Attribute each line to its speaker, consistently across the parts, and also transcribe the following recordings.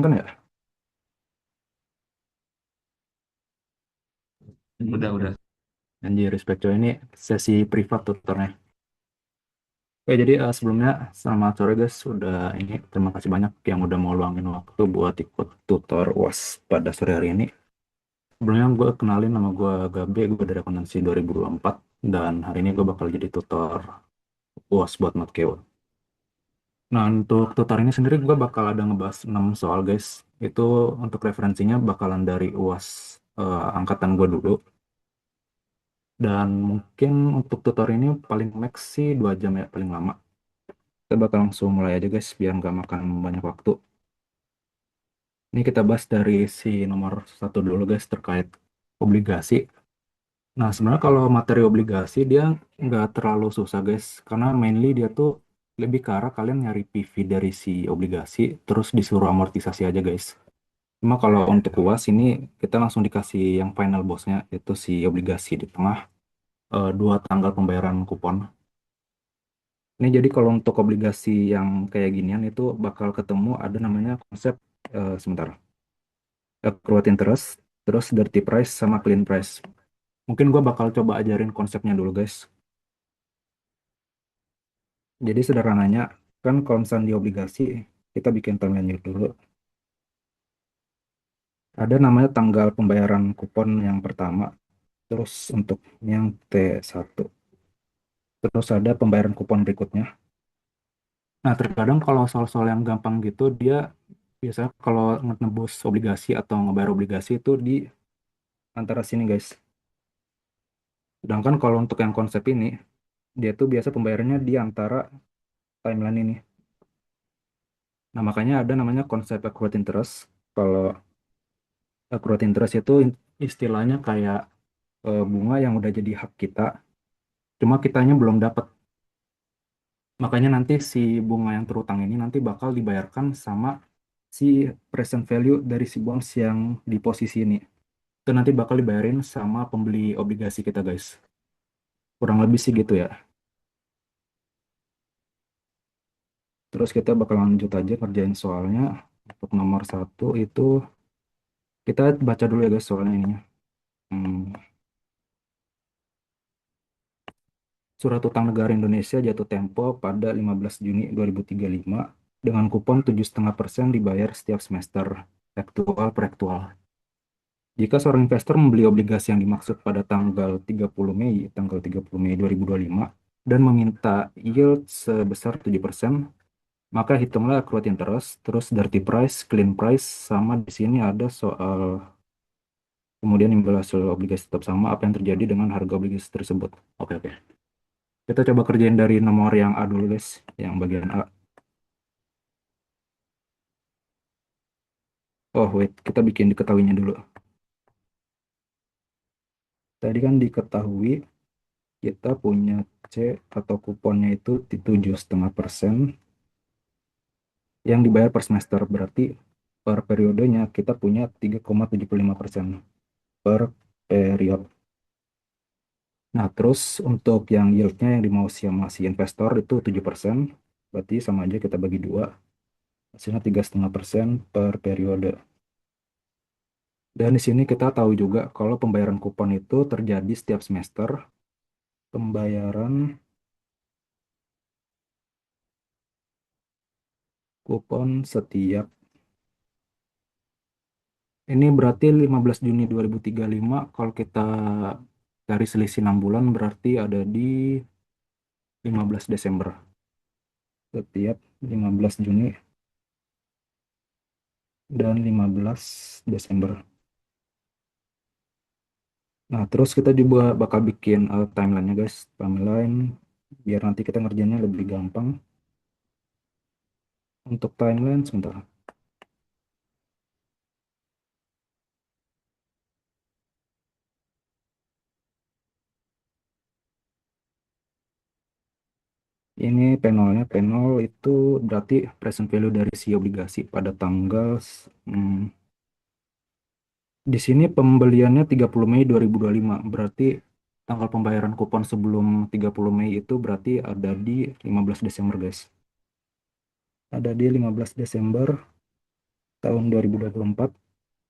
Speaker 1: nonton ya?
Speaker 2: Udah.
Speaker 1: Anjir, respect coy, ini sesi privat tutornya. Oke, jadi sebelumnya selamat sore guys. Terima kasih banyak yang udah mau luangin waktu buat ikut tutor UAS pada sore hari ini. Sebelumnya gue kenalin, nama gue Gabe, gue dari akuntansi 2024 dan hari ini gue bakal jadi tutor UAS buat Matkeo. Nah, untuk tutor ini sendiri gue bakal ada ngebahas 6 soal guys. Itu untuk referensinya bakalan dari UAS angkatan gue dulu. Dan mungkin untuk tutor ini paling max sih 2 jam ya, paling lama. Kita bakal langsung mulai aja guys, biar nggak makan banyak waktu. Ini kita bahas dari si nomor satu dulu guys, terkait obligasi. Nah, sebenarnya kalau materi obligasi dia nggak terlalu susah guys, karena mainly dia tuh lebih ke arah kalian nyari PV dari si obligasi, terus disuruh amortisasi aja guys. Cuma kalau untuk UAS ini kita langsung dikasih yang final bossnya, yaitu si obligasi di tengah, dua tanggal pembayaran kupon. Ini jadi kalau untuk obligasi yang kayak ginian itu bakal ketemu ada namanya konsep sebentar, accrued interest, terus dirty price sama clean price. Mungkin gue bakal coba ajarin konsepnya dulu guys. Jadi sederhananya kan kalau misalnya di obligasi kita bikin timeline dulu. Ada namanya tanggal pembayaran kupon yang pertama, terus untuk yang T1, terus ada pembayaran kupon berikutnya. Nah, terkadang kalau soal-soal yang gampang gitu dia biasanya kalau nebus obligasi atau ngebayar obligasi itu di antara sini guys. Sedangkan kalau untuk yang konsep ini, dia tuh biasa pembayarannya di antara timeline ini. Nah, makanya ada namanya konsep accrued interest. Kalau accrued interest itu istilahnya kayak bunga yang udah jadi hak kita, cuma kitanya belum dapat. Makanya nanti si bunga yang terutang ini nanti bakal dibayarkan sama si present value dari si bonds yang di posisi ini. Itu nanti bakal dibayarin sama pembeli obligasi kita, guys. Kurang lebih sih gitu ya. Terus kita bakal lanjut aja kerjain soalnya. Untuk nomor satu itu kita baca dulu ya guys soalnya ininya. Hmm, Surat utang negara Indonesia jatuh tempo pada 15 Juni 2035 dengan kupon 7,5% dibayar setiap semester, aktual per aktual. Jika seorang investor membeli obligasi yang dimaksud pada tanggal 30 Mei 2025 dan meminta yield sebesar 7%, maka hitunglah accrued interest, terus dirty price, clean price, sama di sini ada soal kemudian imbal hasil obligasi tetap sama, apa yang terjadi dengan harga obligasi tersebut. Oke, oke. Kita coba kerjain dari nomor yang A dulu, guys. Yang bagian A. Oh, wait. Kita bikin diketahuinya dulu. Tadi kan diketahui kita punya C atau kuponnya itu di 7,5% yang dibayar per semester. Berarti per periodenya kita punya 3,75% per period. Nah, terus untuk yang yieldnya yang dimau sama si investor itu 7%, berarti sama aja kita bagi dua, hasilnya 3,5% per periode. Dan di sini kita tahu juga kalau pembayaran kupon itu terjadi setiap semester, pembayaran kupon setiap, ini berarti 15 Juni 2035, kalau kita cari selisih 6 bulan berarti ada di 15 Desember. Setiap 15 Juni dan 15 Desember. Nah, terus kita juga bakal bikin timeline-nya guys. Timeline biar nanti kita ngerjainnya lebih gampang. Untuk timeline sebentar. Ini penolnya. Penol itu berarti present value dari si obligasi pada tanggal hmm, di sini pembeliannya 30 Mei 2025. Berarti tanggal pembayaran kupon sebelum 30 Mei itu berarti ada di 15 Desember guys. Ada di 15 Desember tahun 2024.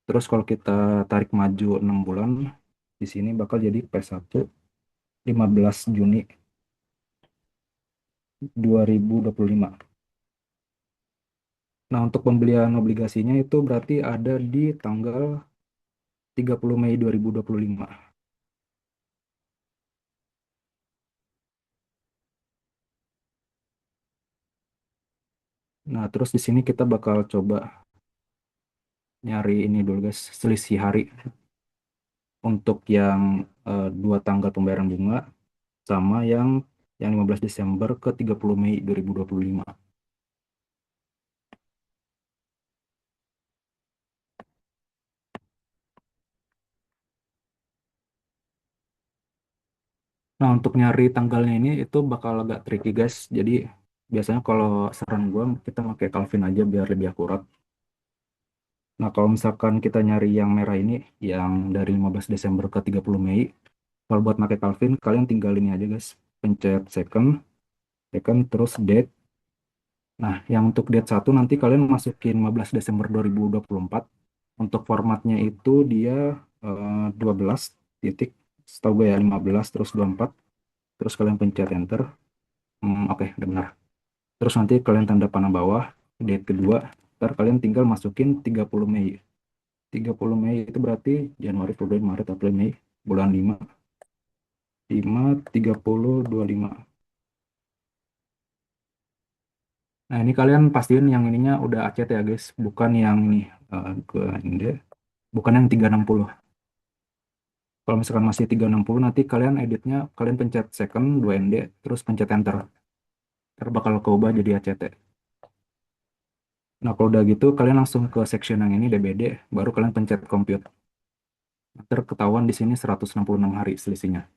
Speaker 1: Terus kalau kita tarik maju 6 bulan, di sini bakal jadi P1 15 Juni 2025. Nah, untuk pembelian obligasinya itu berarti ada di tanggal 30 Mei 2025. Nah, terus di sini kita bakal coba nyari ini dulu guys, selisih hari untuk yang dua tanggal pembayaran bunga sama yang 15 Desember ke 30 Mei 2025. Nah, untuk nyari tanggalnya ini itu bakal agak tricky guys. Jadi biasanya kalau saran gue kita pakai Calvin aja biar lebih akurat. Nah, kalau misalkan kita nyari yang merah ini, yang dari 15 Desember ke 30 Mei, kalau buat pakai Calvin, kalian tinggal ini aja guys. Pencet second, second, terus date. Nah, yang untuk date satu nanti kalian masukin 15 Desember 2024. Untuk formatnya itu dia 12 titik, setahu gue ya 15, terus 24. Terus kalian pencet enter. Oke, udah benar. Terus nanti kalian tanda panah bawah, date kedua, ntar kalian tinggal masukin 30 Mei. 30 Mei itu berarti Januari, Februari, Maret, April, Mei, bulan 5, 5, 30, 25. Nah, ini kalian pastiin yang ininya udah ACT ya guys, bukan yang ini, ke ini, bukan yang 360. Kalau misalkan masih 360, nanti kalian editnya, kalian pencet second, 2ND, terus pencet enter. Ntar bakal keubah jadi ACT. Nah, kalau udah gitu, kalian langsung ke section yang ini, DBD, baru kalian pencet compute. Ntar ketahuan di sini 166 hari selisihnya.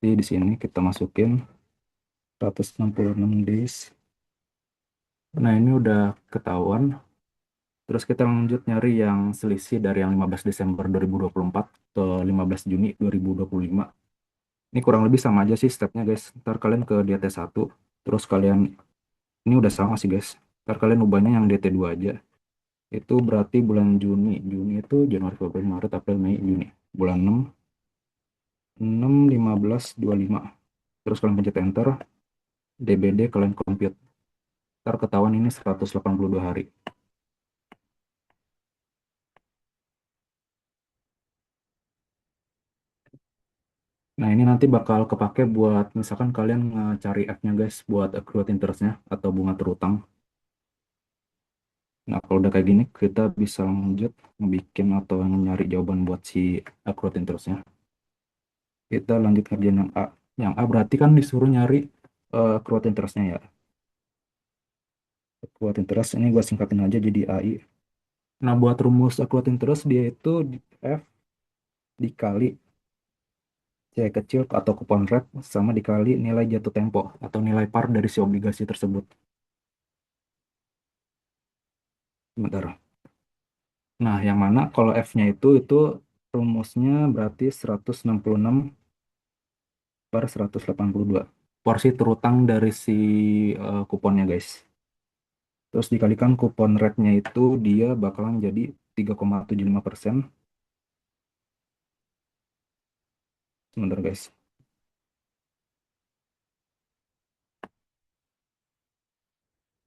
Speaker 1: Jadi di sini kita masukin 166 days. Nah, ini udah ketahuan. Terus kita lanjut nyari yang selisih dari yang 15 Desember 2024 ke 15 Juni 2025. Ini kurang lebih sama aja sih stepnya guys. Ntar kalian ke DT1, terus kalian, ini udah sama sih guys. Ntar kalian ubahnya yang DT2 aja. Itu berarti bulan Juni. Juni itu Januari, Februari, Maret, April, Mei, Juni. Bulan 6, 6, 15, 25. Terus kalian pencet enter, DBD kalian compute. Ntar ketahuan ini 182 hari. Nah, ini nanti bakal kepake buat misalkan kalian cari F-nya guys buat accrued interest-nya atau bunga terutang. Nah, kalau udah kayak gini kita bisa lanjut bikin atau nyari jawaban buat si accrued interest-nya. Kita lanjut kerjaan yang A. Yang A berarti kan disuruh nyari accrued interest-nya ya. Accrued interest ini gue singkatin aja jadi AI. Nah, buat rumus accrued interest dia itu F dikali C kecil atau coupon rate sama dikali nilai jatuh tempo atau nilai par dari si obligasi tersebut. Sebentar. Nah, yang mana kalau F-nya itu rumusnya berarti 166 per 182. Porsi terutang dari si kuponnya, guys. Terus dikalikan kupon rate-nya itu dia bakalan jadi 3,75%. Sebentar, guys.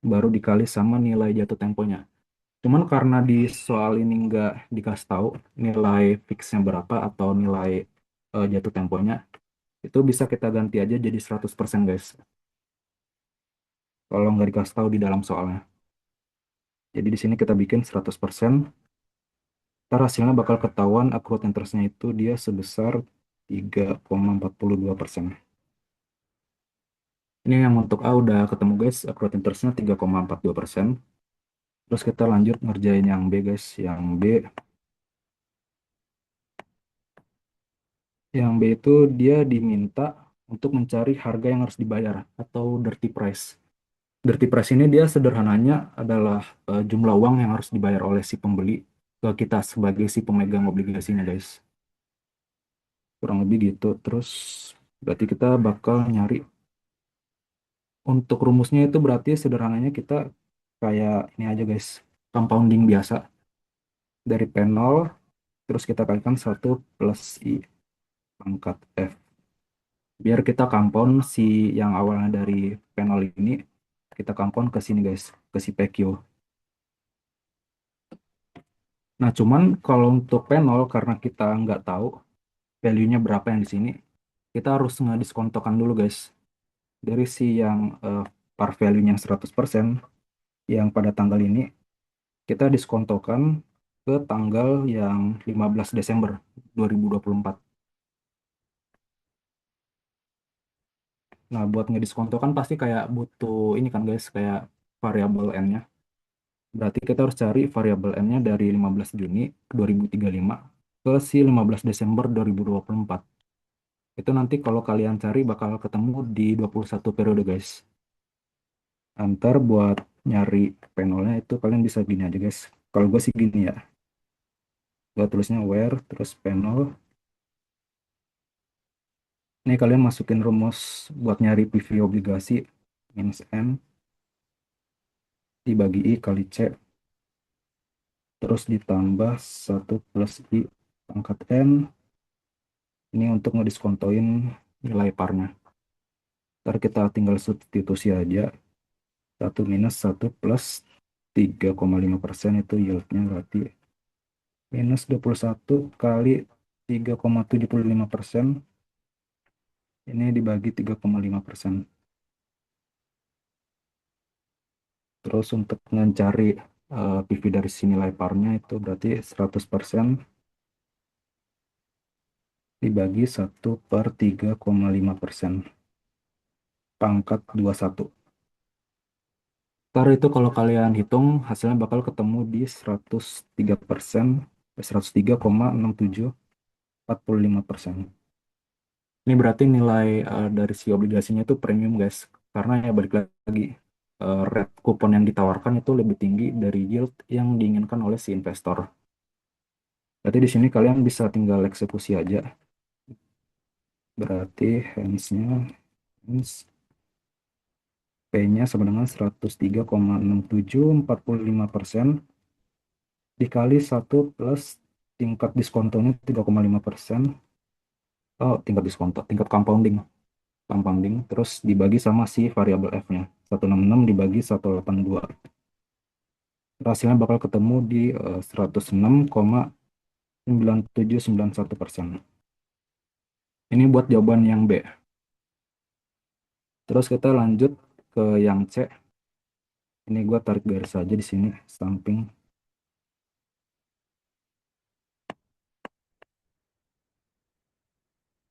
Speaker 1: Baru dikali sama nilai jatuh temponya. Cuman karena di soal ini nggak dikasih tahu nilai fixnya berapa atau nilai jatuh temponya, itu bisa kita ganti aja jadi 100% guys. Kalau nggak dikasih tahu di dalam soalnya. Jadi di sini kita bikin 100%, ntar hasilnya bakal ketahuan accrued interest-nya itu dia sebesar 3,42%. Ini yang untuk A udah ketemu guys, accrued interest-nya 3,42%. Terus kita lanjut ngerjain yang B guys. Yang B itu dia diminta untuk mencari harga yang harus dibayar atau dirty price. Dirty price ini dia sederhananya adalah jumlah uang yang harus dibayar oleh si pembeli ke kita sebagai si pemegang obligasinya guys. Kurang lebih gitu. Terus berarti kita bakal nyari Untuk rumusnya itu berarti sederhananya kita kayak ini aja guys, compounding biasa dari P0 terus kita kalikan 1 + I pangkat F. Biar kita compound si yang awalnya dari P0 ini, kita compound ke sini guys, ke si PQ. Nah cuman kalau untuk P0 karena kita nggak tahu value-nya berapa yang di sini, kita harus ngediskontokan dulu guys. Dari si yang par value-nya 100% yang pada tanggal ini, kita diskontokan ke tanggal yang 15 Desember 2024. Nah, buat ngediskonto kan pasti kayak butuh ini kan guys, kayak variabel N-nya. Berarti kita harus cari variabel N-nya dari 15 Juni 2035 ke si 15 Desember 2024. Itu nanti kalau kalian cari bakal ketemu di 21 periode guys. Antar buat nyari panelnya itu kalian bisa gini aja guys. Kalau gue sih gini ya. Gue tulisnya where, terus panel. Ini kalian masukin rumus buat nyari PV obligasi. Minus N dibagi I kali C. Terus ditambah 1 + I pangkat N. Ini untuk ngediskontoin nilai parnya. Ntar kita tinggal substitusi aja. 1 - 1 + 3,5% itu yieldnya berarti minus 21 kali 3,75%. Ini dibagi 3,5%. Terus untuk mencari PV dari si nilai parnya itu berarti 100% dibagi 1/3,5%. Pangkat 21. Ntar itu kalau kalian hitung hasilnya bakal ketemu di 103%, 103,6745%. Ini berarti nilai dari si obligasinya itu premium guys, karena ya balik lagi rate kupon yang ditawarkan itu lebih tinggi dari yield yang diinginkan oleh si investor. Berarti di sini kalian bisa tinggal eksekusi aja. Berarti hands P-nya sama dengan 103,6745% dikali 1 plus tingkat diskontonya 3,5%. Oh, tingkat diskonto, tingkat compounding, terus dibagi sama si variabel F-nya. 166 dibagi 182. Hasilnya bakal ketemu di 106,9791%. Ini buat jawaban yang B. Terus kita lanjut ke yang C. Ini gue tarik garis aja di sini, samping.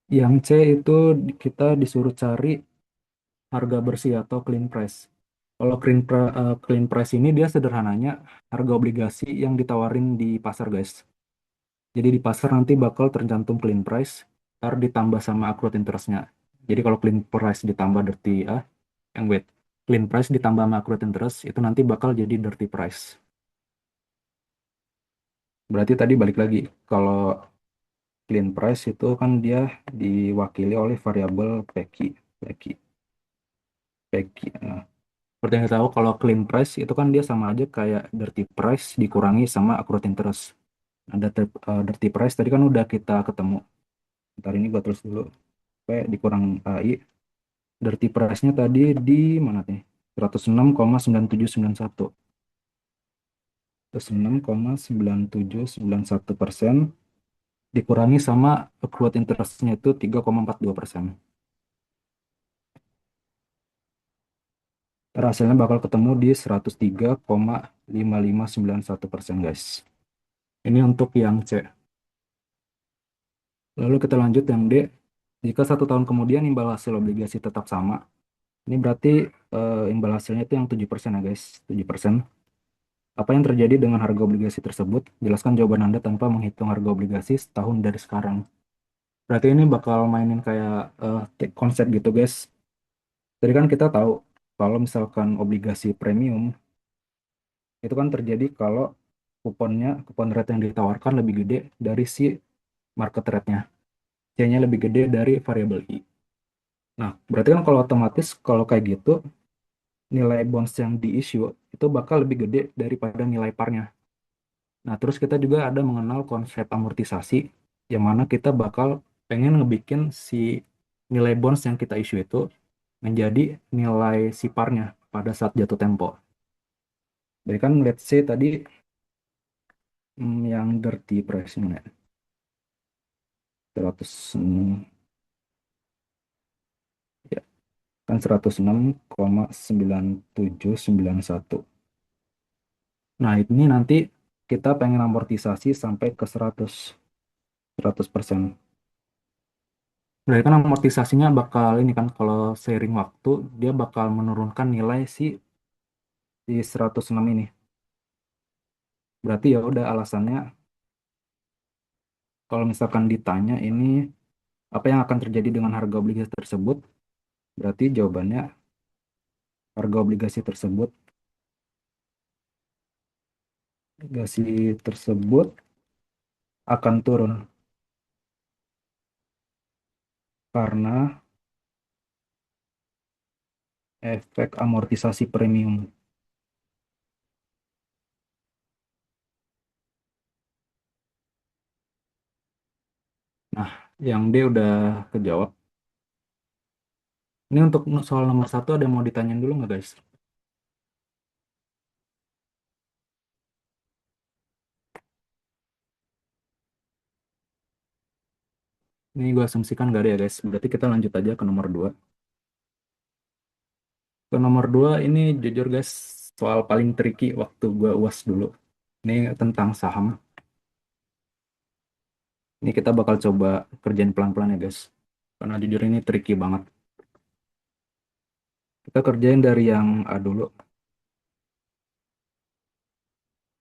Speaker 1: Yang C itu kita disuruh cari harga bersih atau clean price. Kalau clean price ini dia sederhananya harga obligasi yang ditawarin di pasar guys. Jadi di pasar nanti bakal tercantum clean price, ntar ditambah sama accrued interest-nya. Jadi kalau clean price ditambah clean price ditambah sama accrued interest itu nanti bakal jadi dirty price. Berarti tadi balik lagi, kalau clean price itu kan dia diwakili oleh variabel PQ. PQ. PQ. Nah, seperti yang kita tahu kalau clean price itu kan dia sama aja kayak dirty price dikurangi sama accrued interest. Nah, dirty price tadi kan udah kita ketemu. Ntar ini gua tulis dulu. P dikurang AI. Dirty price-nya tadi di mana nih? 106,9791. 106,9791% dikurangi sama accrued interest-nya itu 3,42%. Hasilnya bakal ketemu di 103,5591% guys. Ini untuk yang C. Lalu kita lanjut yang D. Jika 1 tahun kemudian imbal hasil obligasi tetap sama, ini berarti imbal hasilnya itu yang 7% ya guys, 7%. Apa yang terjadi dengan harga obligasi tersebut? Jelaskan jawaban Anda tanpa menghitung harga obligasi setahun dari sekarang. Berarti ini bakal mainin kayak konsep gitu guys. Jadi kan kita tahu kalau misalkan obligasi premium itu kan terjadi kalau kupon rate yang ditawarkan lebih gede dari si market rate-nya. C-nya lebih gede dari variabel I. Nah, berarti kan kalau otomatis kalau kayak gitu nilai bonds yang di issue itu bakal lebih gede daripada nilai parnya. Nah, terus kita juga ada mengenal konsep amortisasi, yang mana kita bakal pengen ngebikin si nilai bonds yang kita issue itu menjadi nilai si parnya pada saat jatuh tempo. Jadi kan let's say tadi yang dirty price ya, 100 ya, kan 106,9791. Nah, ini nanti kita pengen amortisasi sampai ke 100%. Berarti kan amortisasinya bakal ini kan kalau seiring waktu dia bakal menurunkan nilai si 106 ini. Berarti ya udah alasannya kalau misalkan ditanya ini apa yang akan terjadi dengan harga obligasi tersebut, berarti jawabannya harga obligasi tersebut akan turun karena efek amortisasi premium. Nah, yang D udah kejawab. Ini untuk soal nomor satu ada yang mau ditanyain dulu nggak guys? Ini gue asumsikan nggak ada ya guys. Berarti kita lanjut aja ke nomor 2. Ke nomor 2 ini jujur guys soal paling tricky waktu gue UAS dulu. Ini tentang saham. Ini kita bakal coba kerjain pelan-pelan ya guys. Karena jujur ini tricky banget. Kita kerjain dari yang A dulu.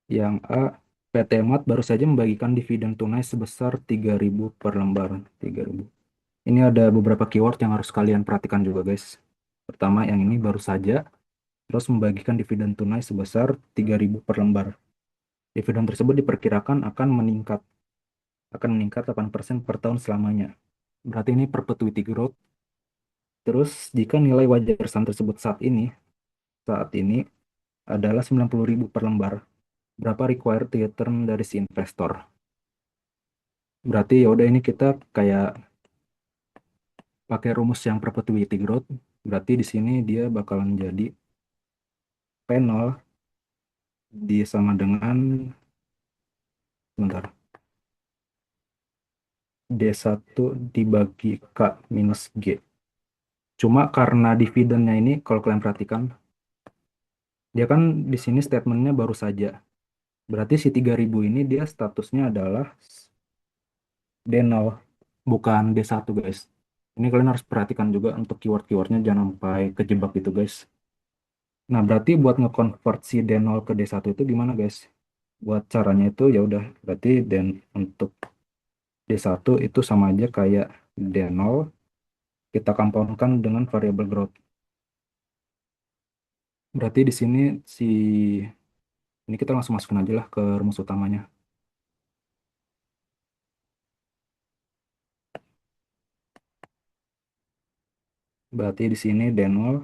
Speaker 1: Yang A, PT Mart baru saja membagikan dividen tunai sebesar 3.000 per lembar. 3.000. Ini ada beberapa keyword yang harus kalian perhatikan juga guys. Pertama yang ini baru saja, terus membagikan dividen tunai sebesar 3.000 per lembar. Dividen tersebut diperkirakan akan meningkat 8% per tahun selamanya. Berarti ini perpetuity growth. Terus jika nilai wajar saham tersebut saat ini adalah 90.000 per lembar, berapa required return dari si investor? Berarti ya udah ini kita kayak pakai rumus yang perpetuity growth. Berarti di sini dia bakalan jadi P0 sama dengan bentar, D1 dibagi K minus G. Cuma karena dividennya ini kalau kalian perhatikan, dia kan di sini statementnya baru saja. Berarti si 3.000 ini dia statusnya adalah D0, bukan D1 guys. Ini kalian harus perhatikan juga untuk keyword-keywordnya jangan sampai kejebak gitu guys. Nah, berarti buat nge-convert si D0 ke D1 itu gimana guys? Buat caranya itu ya udah, berarti untuk D1 itu sama aja kayak D0 kita compoundkan dengan variabel growth. Berarti di sini si ini kita langsung masukin aja lah ke rumus utamanya. Berarti di sini D0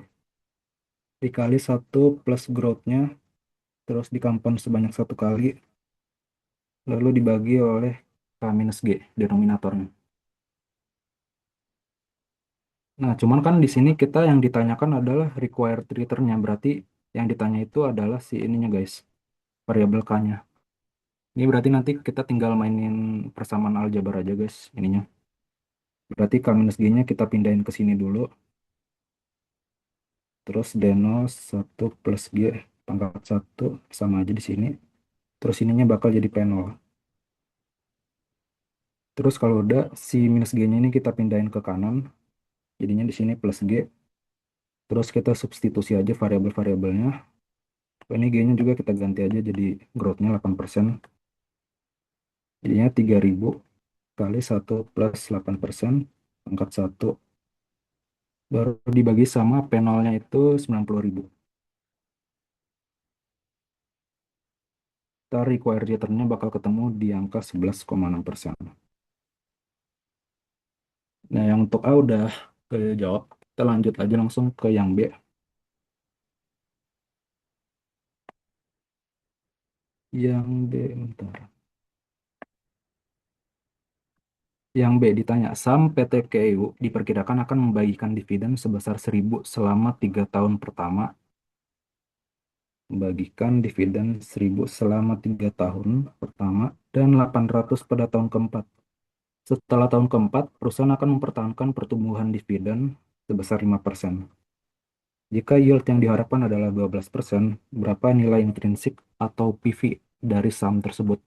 Speaker 1: dikali 1 plus growth-nya terus dikompon sebanyak 1 kali lalu dibagi oleh K minus G denominatornya. Nah, cuman kan di sini kita yang ditanyakan adalah required return-nya. Berarti yang ditanya itu adalah si ininya guys, variabel K-nya. Ini berarti nanti kita tinggal mainin persamaan aljabar aja guys ininya. Berarti K minus G-nya kita pindahin ke sini dulu. Terus D0 1 plus G pangkat 1 sama aja di sini. Terus ininya bakal jadi P0. Terus kalau udah si minus G-nya ini kita pindahin ke kanan. Jadinya di sini plus G. Terus kita substitusi aja variabel-variabelnya. Ini G-nya juga kita ganti aja jadi growth-nya 8%. Jadinya 3.000 kali 1 plus 8% pangkat 1 baru dibagi sama P0-nya itu 90.000. Kita required return-nya bakal ketemu di angka 11,6%. Nah, yang untuk A udah kejawab. Kita lanjut aja langsung ke yang B. Yang B, bentar. Yang B ditanya, saham PT KEU diperkirakan akan membagikan dividen sebesar 1.000 selama 3 tahun pertama, membagikan dividen 1.000 selama 3 tahun pertama, dan 800 pada tahun keempat. Setelah tahun keempat, perusahaan akan mempertahankan pertumbuhan dividen sebesar 5%. Jika yield yang diharapkan adalah 12%, berapa nilai intrinsik atau PV dari saham tersebut?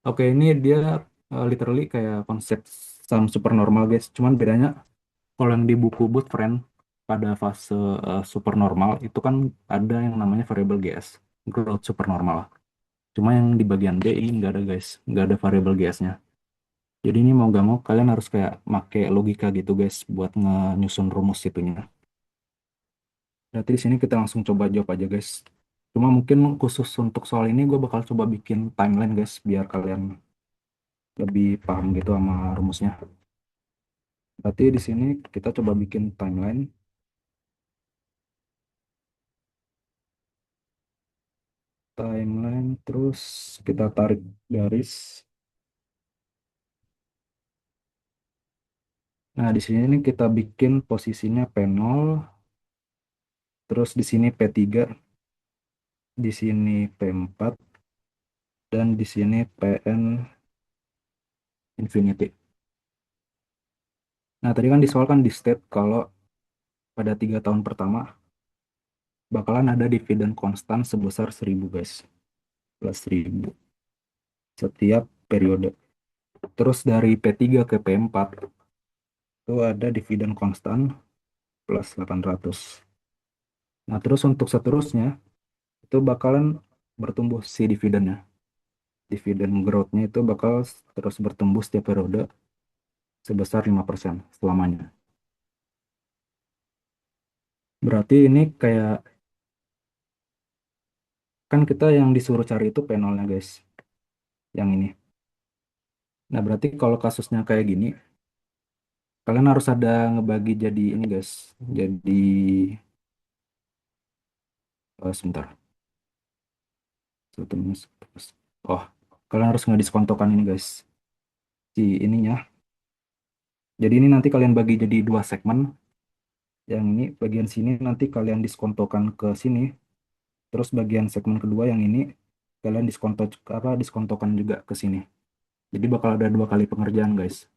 Speaker 1: Oke, ini dia literally kayak konsep saham supernormal, guys. Cuman bedanya kalau yang di buku Booth Friend pada fase supernormal itu kan ada yang namanya variable GS, growth supernormal. Cuma yang di bagian D ini nggak ada, guys, nggak ada variable GS-nya. Jadi ini mau gak mau kalian harus kayak make logika gitu, guys, buat nyusun rumus itunya. Berarti di sini kita langsung coba jawab aja, guys. Cuma mungkin khusus untuk soal ini gue bakal coba bikin timeline, guys, biar kalian lebih paham gitu sama rumusnya. Berarti di sini kita coba bikin timeline. Timeline terus kita tarik garis. Nah, di sini nih kita bikin posisinya P0, terus di sini P3, di sini P4, dan di sini PN infinity. Nah, tadi kan di soal kan di state kalau pada 3 tahun pertama bakalan ada dividen konstan sebesar 1.000, guys. Plus 1.000 setiap periode. Terus dari P3 ke P4 itu ada dividen konstan plus 800. Nah, terus untuk seterusnya itu bakalan bertumbuh si dividennya. Dividen growth-nya itu bakal terus bertumbuh setiap periode sebesar 5% selamanya. Berarti ini kayak, kan kita yang disuruh cari itu P0-nya, guys. Yang ini. Nah, berarti kalau kasusnya kayak gini, kalian harus ada ngebagi jadi ini, guys. Jadi, sebentar. Satu minus. Oh, kalian harus ngediskontokan ini, guys. Si ininya. Jadi ini nanti kalian bagi jadi 2 segmen. Yang ini bagian sini nanti kalian diskontokan ke sini. Terus bagian segmen kedua yang ini kalian diskontokan juga ke sini. Jadi bakal ada 2 kali pengerjaan, guys.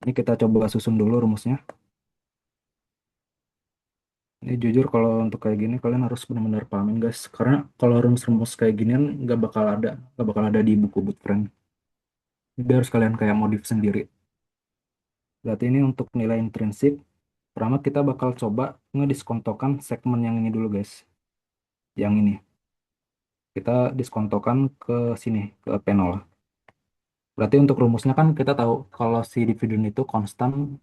Speaker 1: Ini kita coba susun dulu rumusnya. Ini jujur kalau untuk kayak gini kalian harus benar-benar pahamin, guys. Karena kalau rumus-rumus kayak ginian nggak bakal ada di buku bootstrap. Jadi harus kalian kayak modif sendiri. Berarti ini untuk nilai intrinsik. Pertama kita bakal coba ngediskontokan segmen yang ini dulu, guys. Yang ini. Kita diskontokan ke sini, ke P0. Berarti untuk rumusnya kan kita tahu kalau si dividen itu konstan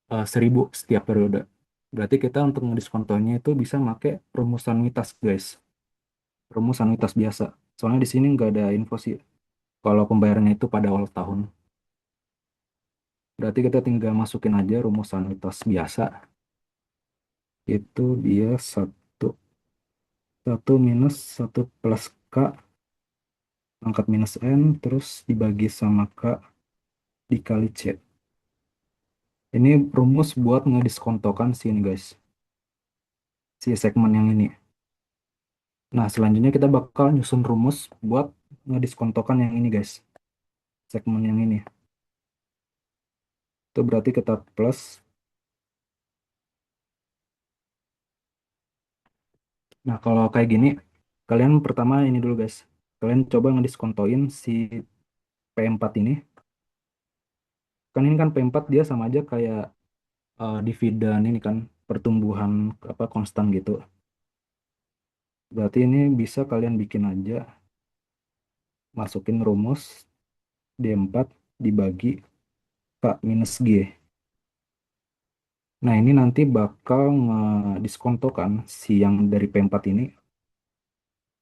Speaker 1: 1.000 setiap periode. Berarti kita untuk ngediskontonya itu bisa pakai rumus anuitas, guys. Rumus anuitas biasa. Soalnya di sini nggak ada info sih kalau pembayarannya itu pada awal tahun. Berarti kita tinggal masukin aja rumus anuitas biasa. Itu dia satu minus satu plus K pangkat minus N terus dibagi sama K dikali C. Ini rumus buat ngediskontokan sini, guys. Si segmen yang ini. Nah, selanjutnya kita bakal nyusun rumus buat ngediskontokan yang ini, guys. Segmen yang ini. Itu berarti kita plus. Nah, kalau kayak gini, kalian pertama ini dulu, guys. Kalian coba ngediskontoin si P4 ini. Kan ini kan P4 dia sama aja kayak dividen ini kan, pertumbuhan apa konstan gitu. Berarti ini bisa kalian bikin aja, masukin rumus D4 dibagi K minus G. Nah, ini nanti bakal ngediskontokan si yang dari P4 ini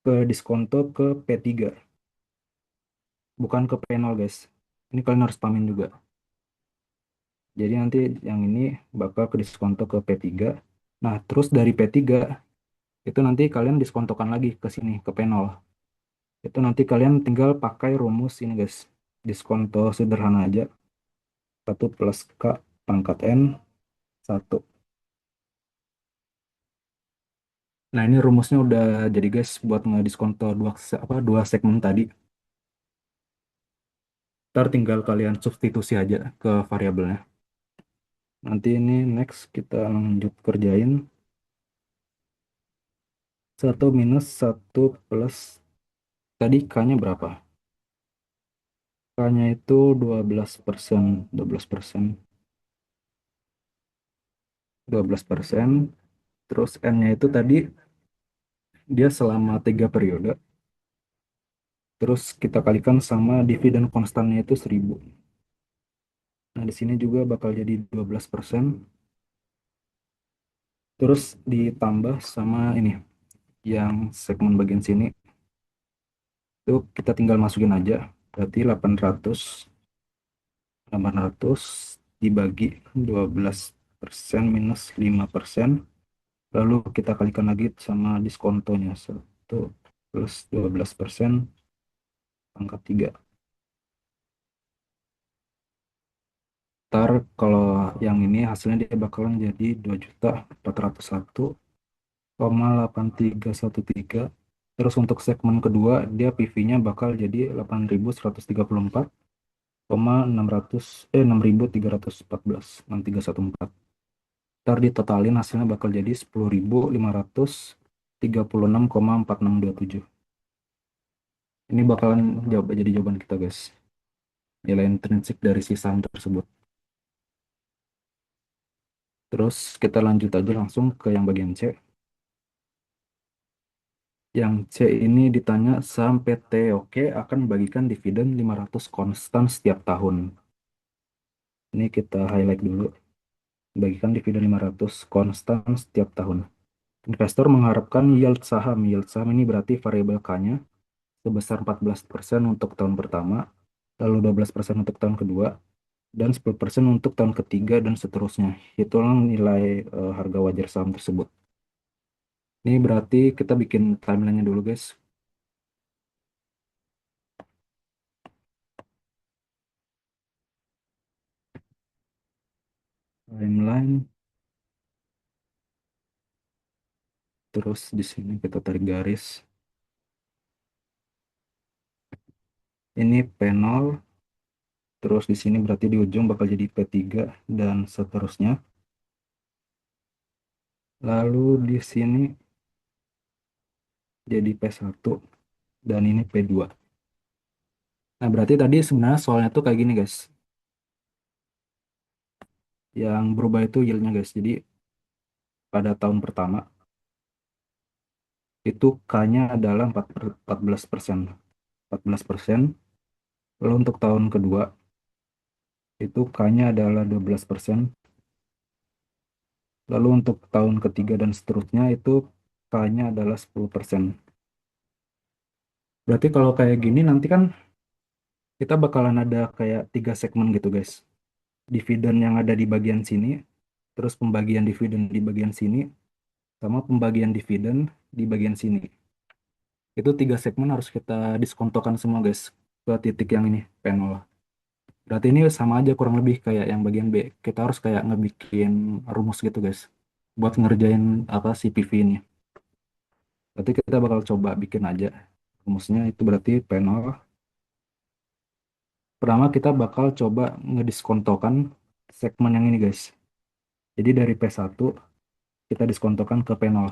Speaker 1: ke diskonto ke P3, bukan ke P0, guys. Ini kalian harus pahamin juga. Jadi nanti yang ini bakal ke diskonto ke P3. Nah, terus dari P3 itu nanti kalian diskontokan lagi ke sini, ke P0. Itu nanti kalian tinggal pakai rumus ini guys. Diskonto sederhana aja. Satu plus K pangkat N satu. Nah ini rumusnya udah jadi guys buat ngediskonto dua segmen tadi. Ntar tinggal kalian substitusi aja ke variabelnya. Nanti ini next kita lanjut kerjain. Satu minus satu plus tadi K-nya berapa? K-nya itu 12%. 12%. 12%. Terus N-nya itu tadi dia selama 3 periode. Terus kita kalikan sama dividen konstannya itu 1000. Nah, di sini juga bakal jadi 12%. Terus ditambah sama ini, yang segmen bagian sini. Itu kita tinggal masukin aja. Berarti 800 dibagi 12% minus 5%. Lalu kita kalikan lagi sama diskontonya. 1 plus 12% pangkat 3. Ntar kalau yang ini hasilnya dia bakalan jadi 2.401,8313. Terus untuk segmen kedua dia PV-nya bakal jadi 8.134,600 6.314 Ntar ditotalin hasilnya bakal jadi 10.536,4627. Ini bakalan jadi jawaban kita guys. Nilai intrinsik dari si saham tersebut. Terus kita lanjut aja langsung ke yang bagian C. Yang C ini ditanya saham PT Oke akan bagikan dividen 500 konstan setiap tahun. Ini kita highlight dulu. Bagikan dividen 500 konstan setiap tahun. Investor mengharapkan yield saham. Yield saham ini berarti variabel K-nya sebesar 14% untuk tahun pertama, lalu 12% untuk tahun kedua, dan 10% untuk tahun ketiga, dan seterusnya. Itulah nilai harga wajar saham tersebut. Ini berarti kita bikin timeline-nya dulu guys. Timeline. Terus di sini kita tarik garis. Ini P0. Terus di sini berarti di ujung bakal jadi P3 dan seterusnya. Lalu di sini jadi P1 dan ini P2. Nah, berarti tadi sebenarnya soalnya tuh kayak gini guys. Yang berubah itu yieldnya guys. Jadi pada tahun pertama itu K-nya adalah 14%. 14%. Lalu untuk tahun kedua itu K-nya adalah 12%. Lalu untuk tahun ketiga dan seterusnya itu K-nya adalah 10%. Berarti kalau kayak gini nanti kan kita bakalan ada kayak 3 segmen gitu guys. Dividen yang ada di bagian sini, terus pembagian dividen di bagian sini, sama pembagian dividen di bagian sini. Itu 3 segmen harus kita diskontokan semua guys ke titik yang ini, P0. Berarti ini sama aja kurang lebih kayak yang bagian B. Kita harus kayak ngebikin rumus gitu guys. Buat ngerjain apa si PV ini. Berarti kita bakal coba bikin aja rumusnya itu berarti P0. Pertama kita bakal coba ngediskontokan segmen yang ini guys. Jadi dari P1 kita diskontokan ke P0.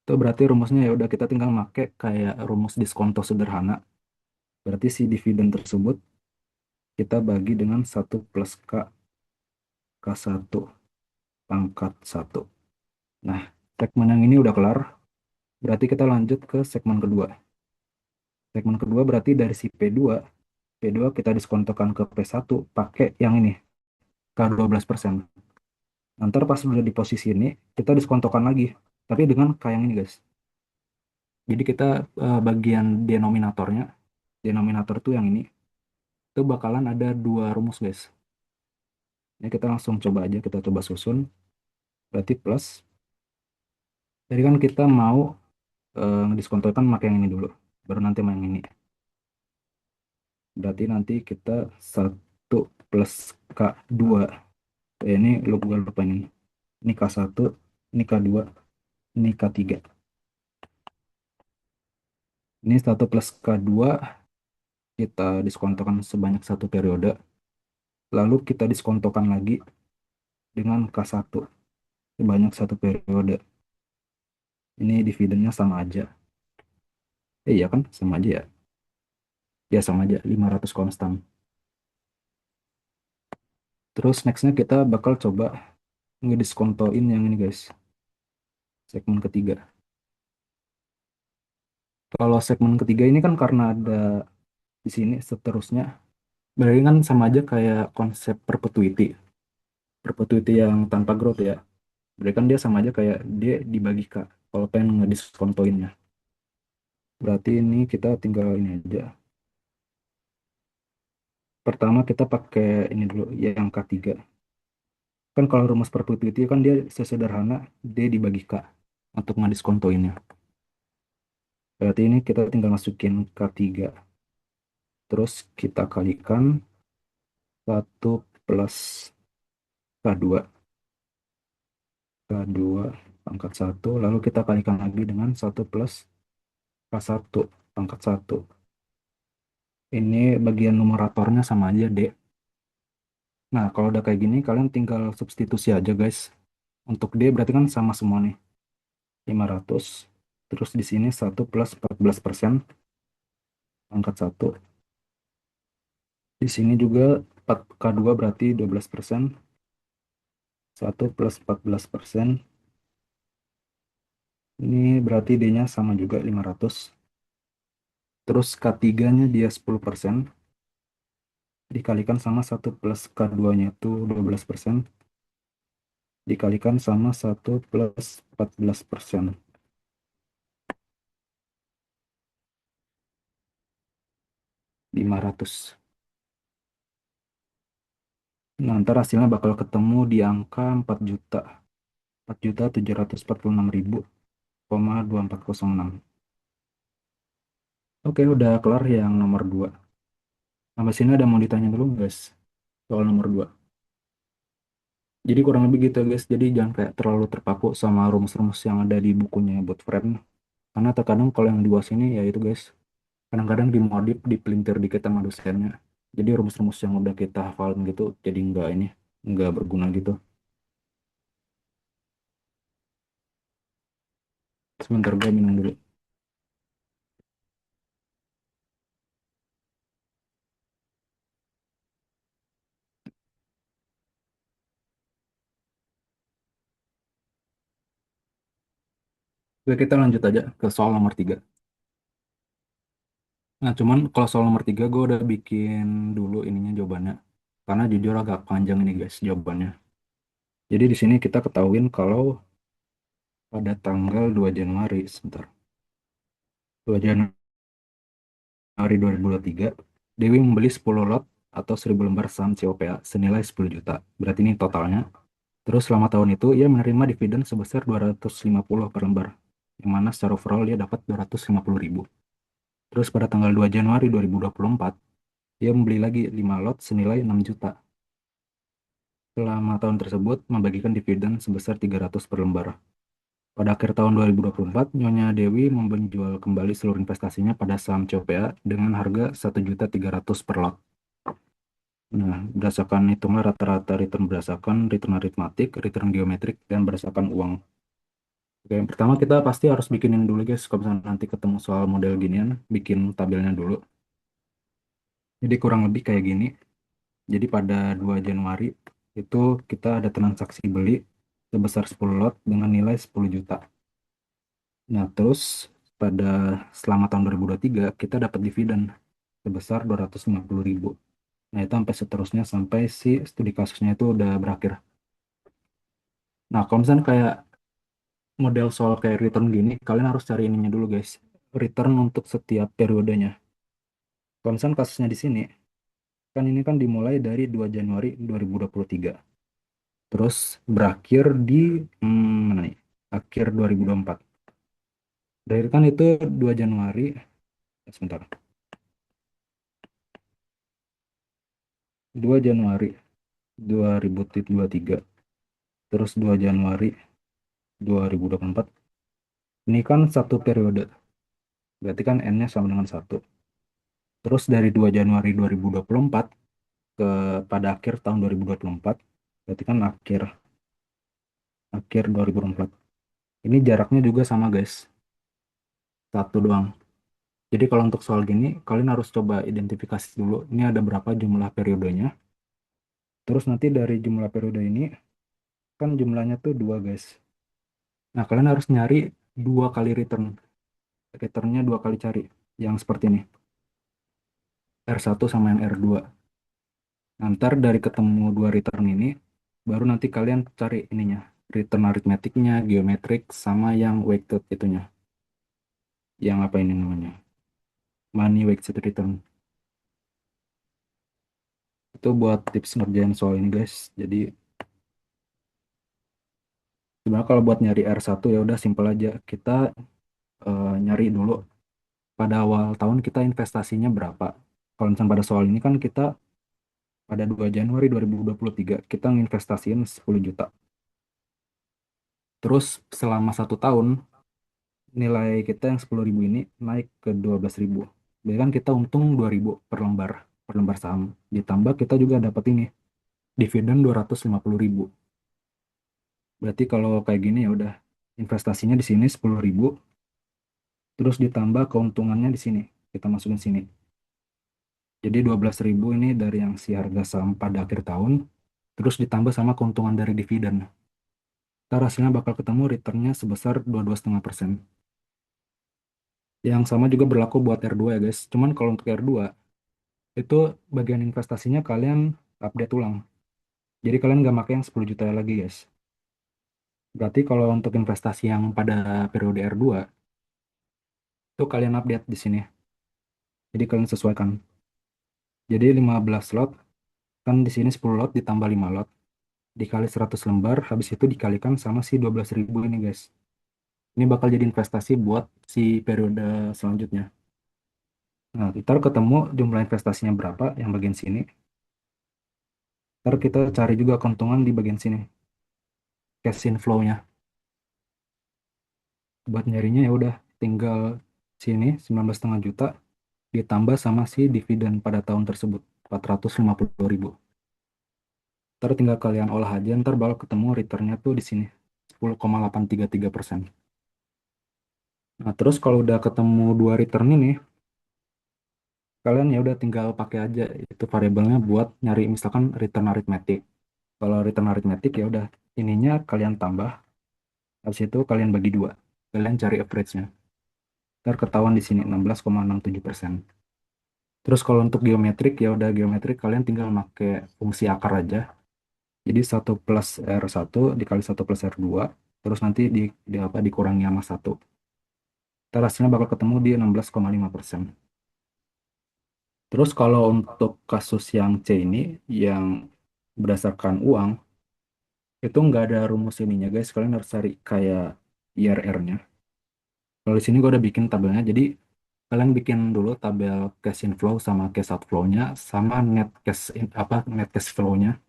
Speaker 1: Itu berarti rumusnya ya udah kita tinggal make kayak rumus diskonto sederhana. Berarti si dividen tersebut kita bagi dengan 1 plus K1 pangkat 1. Nah, segmen yang ini udah kelar. Berarti kita lanjut ke segmen kedua. Segmen kedua berarti dari si P2, P2 kita diskontokan ke P1 pakai yang ini, K12%. Nanti pas udah di posisi ini, kita diskontokan lagi. Tapi dengan K yang ini guys. Jadi kita bagian denominatornya, denominator tuh yang ini, itu bakalan ada 2 rumus guys. Ini kita langsung coba aja, kita coba susun. Berarti plus. Jadi kan kita mau diskontokan pakai yang ini dulu. baru nanti main ini. Berarti nanti kita 1 plus K2. Ini gue lupa ini. Ini K1, ini K2, ini K3. Ini 1 plus K2 kita diskontokan sebanyak 1 periode. Lalu kita diskontokan lagi dengan K1 sebanyak 1 periode. Ini dividennya sama aja. Iya kan? Sama aja ya. Ya sama aja, 500 konstan. Terus nextnya kita bakal coba ngediskontoin yang ini guys. Segmen ketiga. Kalau segmen ketiga ini kan karena ada di sini seterusnya. Berarti kan sama aja kayak konsep perpetuity. Perpetuity yang tanpa growth ya. Berarti kan dia sama aja kayak dia dibagi Kak. Kalau pengen ngediskontoinnya. Berarti ini kita tinggal ini aja. Pertama kita pakai ini dulu yang K3. Kan kalau rumus perpetuity kan dia sesederhana D dibagi K untuk ngediskontoinnya. Berarti ini kita tinggal masukin K3. Terus kita kalikan 1 plus K2. K2 pangkat 1. Lalu kita kalikan lagi dengan 1 plus K1 pangkat 1. Ini bagian numeratornya sama aja D. Nah kalau udah kayak gini kalian tinggal substitusi aja guys. Untuk D berarti kan sama semua nih. 500. Terus di sini 1 plus 14% pangkat 1. Di sini juga 4K2 berarti 12%. 1 plus 14%. Ini berarti D-nya sama juga 500. Terus K3-nya dia 10%. Dikalikan sama 1 plus K2-nya itu 12%. Dikalikan sama 1 plus 14%. 500. Nah, ntar hasilnya bakal ketemu di angka 4 juta. 4.746.000,2406. Oke, udah kelar yang nomor 2. Sampai sini ada mau ditanya dulu guys soal nomor 2. Jadi kurang lebih gitu guys. Jadi jangan kayak terlalu terpaku sama rumus-rumus yang ada di bukunya buat friend. Karena terkadang kalau yang di UAS ini ya itu guys. Kadang-kadang dimodif, dipelintir dikit sama dosennya. Jadi rumus-rumus yang udah kita hafalin gitu jadi nggak berguna gitu. Sebentar gue minum dulu. Oke, kita lanjut aja ke soal nomor 3. Nah, cuman kalau soal nomor 3 gue udah bikin dulu ininya jawabannya. Karena jujur agak panjang ini guys jawabannya. Jadi di sini kita ketahuin kalau pada tanggal 2 Januari, sebentar. 2 Januari 2023, Dewi membeli 10 lot atau 1000 lembar saham COPA senilai 10 juta. Berarti ini totalnya. Terus selama tahun itu ia menerima dividen sebesar 250 per lembar. Yang mana secara overall dia dapat 250.000. Terus pada tanggal 2 Januari 2024, dia membeli lagi 5 lot senilai 6 juta. Selama tahun tersebut membagikan dividen sebesar 300 per lembar. Pada akhir tahun 2024, Nyonya Dewi menjual kembali seluruh investasinya pada saham COPA dengan harga 1.300.000 per lot. Nah, berdasarkan hitungan rata-rata return berdasarkan return aritmatik, return geometrik, dan berdasarkan uang. Oke, yang pertama kita pasti harus bikinin dulu guys, kalau misalnya nanti ketemu soal model ginian, bikin tabelnya dulu. Jadi kurang lebih kayak gini. Jadi pada 2 Januari itu kita ada transaksi beli sebesar 10 lot dengan nilai 10 juta. Nah, terus pada selama tahun 2023 kita dapat dividen sebesar 250.000. Nah, itu sampai seterusnya sampai si studi kasusnya itu udah berakhir. Nah, kalau misalnya kayak model soal kayak return gini, kalian harus cari ininya dulu guys. Return untuk setiap periodenya. Kalau misalnya kasusnya di sini, kan ini kan dimulai dari 2 Januari 2023. Terus berakhir di mana nih? Akhir 2024. Dari kan itu 2 Januari. Sebentar. 2 Januari 2023, terus 2 Januari 2024. Ini kan satu periode, berarti kan N-nya sama dengan satu. Terus dari 2 Januari 2024 ke pada akhir tahun 2024, berarti kan akhir akhir 2024. Ini jaraknya juga sama guys, satu doang. Jadi kalau untuk soal gini, kalian harus coba identifikasi dulu, ini ada berapa jumlah periodenya. Terus nanti dari jumlah periode ini, kan jumlahnya tuh dua guys. Nah, kalian harus nyari dua kali return. Returnnya dua kali cari, yang seperti ini. R1 sama yang R2. Ntar dari ketemu dua return ini, baru nanti kalian cari ininya. Return aritmetiknya, geometrik, sama yang weighted itunya. Yang apa ini namanya? Money weighted return. Itu buat tips ngerjain soal ini guys. Jadi sebenarnya kalau buat nyari R1 ya udah simpel aja. Kita nyari dulu pada awal tahun kita investasinya berapa. Kalau misalnya pada soal ini kan kita pada 2 Januari 2023 kita nginvestasiin 10 juta. Terus selama satu tahun nilai kita yang 10.000 ini naik ke 12.000. Berarti kan kita untung 2.000 per lembar saham. Ditambah kita juga dapat ini dividen 250.000. Berarti kalau kayak gini ya udah investasinya di sini 10.000, terus ditambah keuntungannya di sini. Kita masukin sini. Jadi 12.000 ini dari yang si harga saham pada akhir tahun, terus ditambah sama keuntungan dari dividen. Ntar hasilnya bakal ketemu returnnya sebesar 22,5%. Yang sama juga berlaku buat R2 ya guys. Cuman kalau untuk R2, itu bagian investasinya kalian update ulang. Jadi kalian nggak pakai yang 10 juta lagi guys. Berarti kalau untuk investasi yang pada periode R2, itu kalian update di sini. Jadi kalian sesuaikan. Jadi 15 lot, kan di sini 10 lot ditambah 5 lot. Dikali 100 lembar, habis itu dikalikan sama si 12.000 ini guys. Ini bakal jadi investasi buat si periode selanjutnya. Nah, ntar ketemu jumlah investasinya berapa yang bagian sini. Ntar kita cari juga keuntungan di bagian sini. Cash inflow-nya. Buat nyarinya ya udah tinggal sini 19,5 juta ditambah sama si dividen pada tahun tersebut 450.000. Ntar tinggal kalian olah aja, ntar bakal ketemu returnnya tuh di sini 10,833%. Nah, terus kalau udah ketemu dua return ini, kalian ya udah tinggal pakai aja itu variabelnya buat nyari misalkan return aritmetik. Kalau return aritmetik ya udah ininya kalian tambah, habis itu kalian bagi dua, kalian cari average-nya. Ntar ketahuan di sini 16,67%. Terus kalau untuk geometrik ya udah geometrik kalian tinggal pakai fungsi akar aja. Jadi 1 plus R1 dikali 1 plus R2, terus nanti di apa dikurangi sama 1. Ntar hasilnya bakal ketemu di 16,5%. Terus kalau untuk kasus yang C ini, yang berdasarkan uang, itu nggak ada rumus ininya guys. Kalian harus cari kayak IRR-nya. Kalau di sini gue udah bikin tabelnya, jadi kalian bikin dulu tabel cash inflow sama cash outflow-nya, sama net cash flow-nya.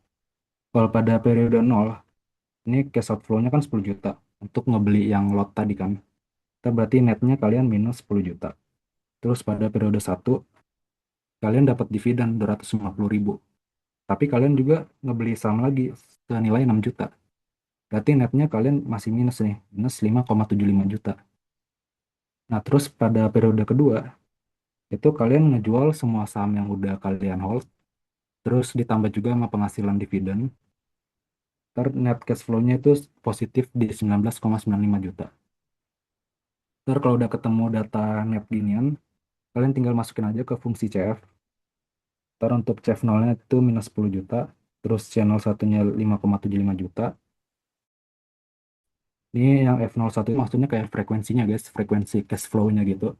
Speaker 1: Kalau pada periode 0, ini cash outflow-nya kan 10 juta untuk ngebeli yang lot tadi kan. Kita berarti netnya kalian minus 10 juta. Terus pada periode 1, kalian dapat dividen 250.000. Tapi kalian juga ngebeli saham lagi senilai 6 juta. Berarti netnya kalian masih minus nih, minus 5,75 juta. Nah, terus pada periode kedua, itu kalian ngejual semua saham yang udah kalian hold, terus ditambah juga sama penghasilan dividen. Ntar net cash flow-nya itu positif di 19,95 juta. Ntar kalau udah ketemu data net ginian, kalian tinggal masukin aja ke fungsi CF. Ntar untuk CF 0-nya itu minus 10 juta, terus channel satunya 5,75 juta. Ini yang F01 itu maksudnya kayak frekuensinya guys, frekuensi cash flow-nya gitu.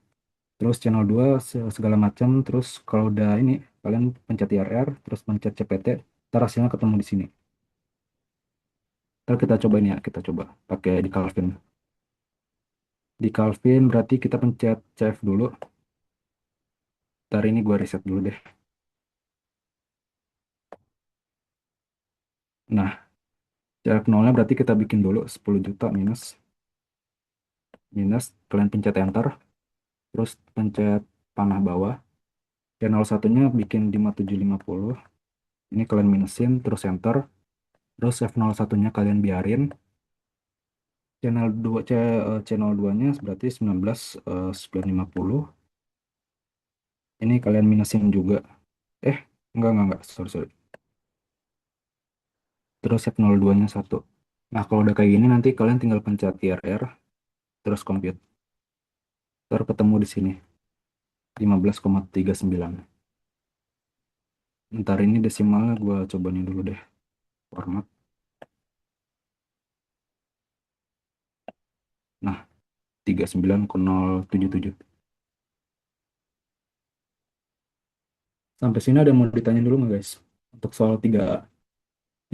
Speaker 1: Terus channel 2 segala macam, terus kalau udah ini kalian pencet IRR, terus pencet CPT, ntar hasilnya ketemu di sini. Ntar kita coba ini ya, kita coba pakai di Calvin. Di Calvin berarti kita pencet CF dulu. Ntar ini gue riset dulu deh. Nah, jarak nolnya berarti kita bikin dulu 10 juta minus. Minus, kalian pencet enter. Terus pencet panah bawah. Channel satunya bikin 5750. Ini kalian minusin, terus enter. Terus F01-nya kalian biarin. Channel 2, channel 2-nya berarti 19, 950. Ini kalian minusin juga. Eh, enggak, sorry, sorry. Terus F02-nya 1. Nah, kalau udah kayak gini nanti kalian tinggal pencet IRR, terus compute. Ntar ketemu di sini, 15,39. Ntar ini desimalnya gue coba nih dulu deh, format. Nah, 39,077. Sampai sini ada yang mau ditanya dulu nggak guys? Untuk soal 3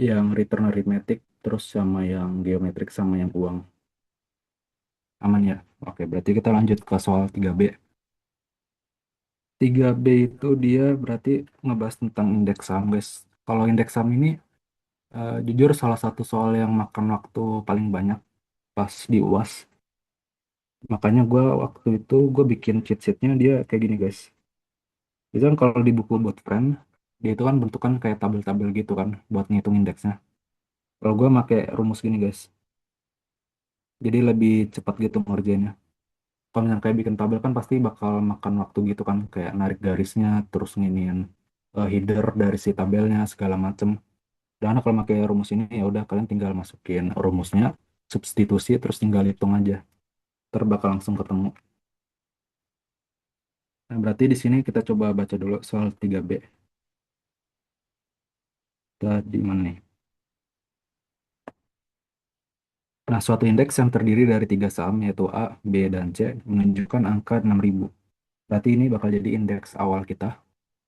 Speaker 1: yang return arithmetic, terus sama yang geometrik, sama yang uang. Aman ya? Oke, berarti kita lanjut ke soal 3B. 3B itu dia berarti ngebahas tentang indeks saham guys. Kalau indeks saham ini jujur salah satu soal yang makan waktu paling banyak pas di UAS. Makanya gue waktu itu gue bikin cheat sheetnya dia kayak gini guys. Itu kan kalau di buku buat friend, dia itu kan bentukan kayak tabel-tabel gitu kan buat ngitung indeksnya. Kalau gue pakai rumus gini guys, jadi lebih cepat gitu ngerjainnya. Kalau misalnya kayak bikin tabel kan pasti bakal makan waktu gitu kan, kayak narik garisnya, terus nginiin header dari si tabelnya segala macem. Dan kalau pakai rumus ini ya udah kalian tinggal masukin rumusnya, substitusi, terus tinggal hitung aja. Ntar bakal langsung ketemu. Nah, berarti di sini kita coba baca dulu soal 3B. Tadi mana nih? Nah, suatu indeks yang terdiri dari 3 saham, yaitu A, B, dan C, menunjukkan angka 6.000. Berarti ini bakal jadi indeks awal kita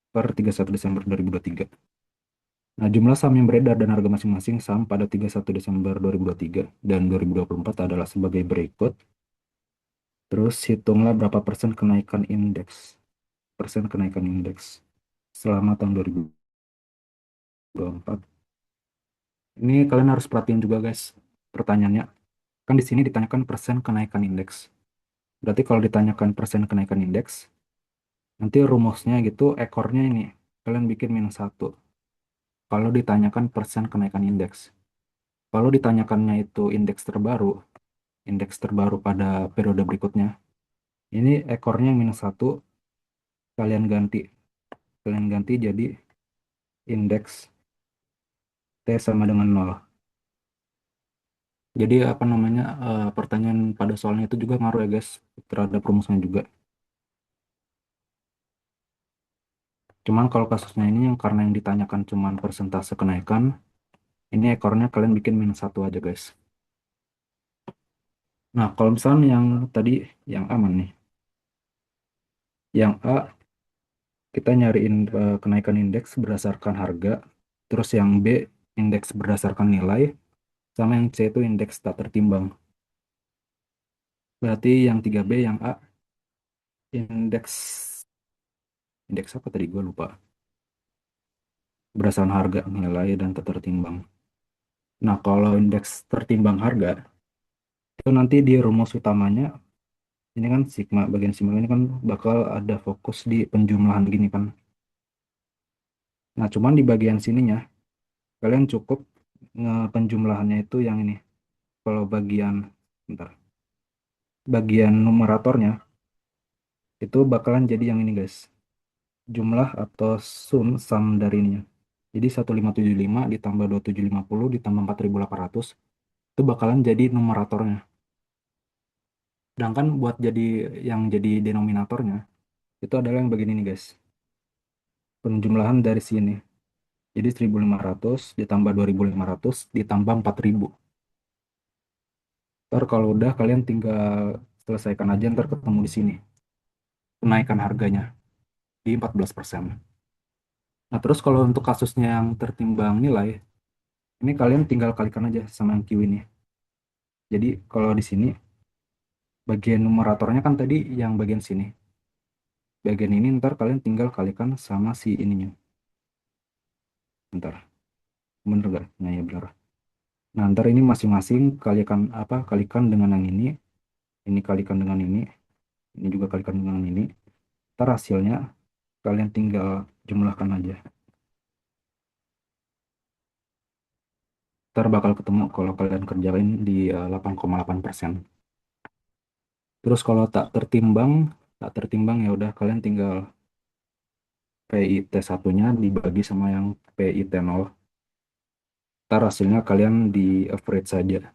Speaker 1: per 31 Desember 2023. Nah, jumlah saham yang beredar dan harga masing-masing saham pada 31 Desember 2023 dan 2024 adalah sebagai berikut. Terus hitunglah berapa persen kenaikan indeks. Persen kenaikan indeks selama tahun 2024. Ini kalian harus perhatiin juga guys pertanyaannya. Kan di sini ditanyakan persen kenaikan indeks. Berarti kalau ditanyakan persen kenaikan indeks, nanti rumusnya gitu ekornya ini. Kalian bikin -1. Kalau ditanyakan persen kenaikan indeks. Kalau ditanyakannya itu indeks terbaru pada periode berikutnya. Ini ekornya -1, kalian ganti. Kalian ganti jadi indeks T sama dengan 0. Jadi apa namanya pertanyaan pada soalnya itu juga ngaruh ya guys terhadap rumusnya juga. Cuman kalau kasusnya ini yang karena yang ditanyakan cuman persentase kenaikan, ini ekornya kalian bikin -1 aja guys. Nah kalau misalnya yang tadi yang aman nih, yang A kita nyariin kenaikan indeks berdasarkan harga, terus yang B indeks berdasarkan nilai, sama yang C itu indeks tak tertimbang. Berarti yang 3B yang A indeks indeks apa tadi gue lupa. Berdasarkan harga, nilai, dan tak tertimbang. Nah, kalau indeks tertimbang harga, itu nanti di rumus utamanya, ini kan sigma, bagian sigma ini kan bakal ada fokus di penjumlahan gini kan. Nah, cuman di bagian sininya, kalian cukup penjumlahannya itu yang ini. Kalau bagian, bentar, bagian numeratornya, itu bakalan jadi yang ini guys. Jumlah atau sum dari ininya. Jadi 1575 ditambah 2750 ditambah 4800 itu bakalan jadi numeratornya. Sedangkan buat jadi yang jadi denominatornya itu adalah yang begini nih guys. Penjumlahan dari sini. Jadi 1500 ditambah 2500 ditambah 4000. Ntar kalau udah kalian tinggal selesaikan aja ntar ketemu di sini. Kenaikan harganya di 14%. Nah terus kalau untuk kasusnya yang tertimbang nilai, ini kalian tinggal kalikan aja sama yang Q ini. Jadi kalau di sini bagian numeratornya kan tadi yang bagian sini. bagian ini ntar kalian tinggal kalikan sama si ininya. Ntar, bener gak? Nah ya bener. Nah ntar ini masing-masing kalikan apa? Kalikan dengan yang ini kalikan dengan ini juga kalikan dengan ini. Ntar hasilnya kalian tinggal jumlahkan aja. Ntar bakal ketemu kalau kalian kerjain di 8,8%. Terus kalau tak tertimbang ya udah kalian tinggal PIT satunya dibagi sama yang PIT 0. Ntar hasilnya kalian di average saja.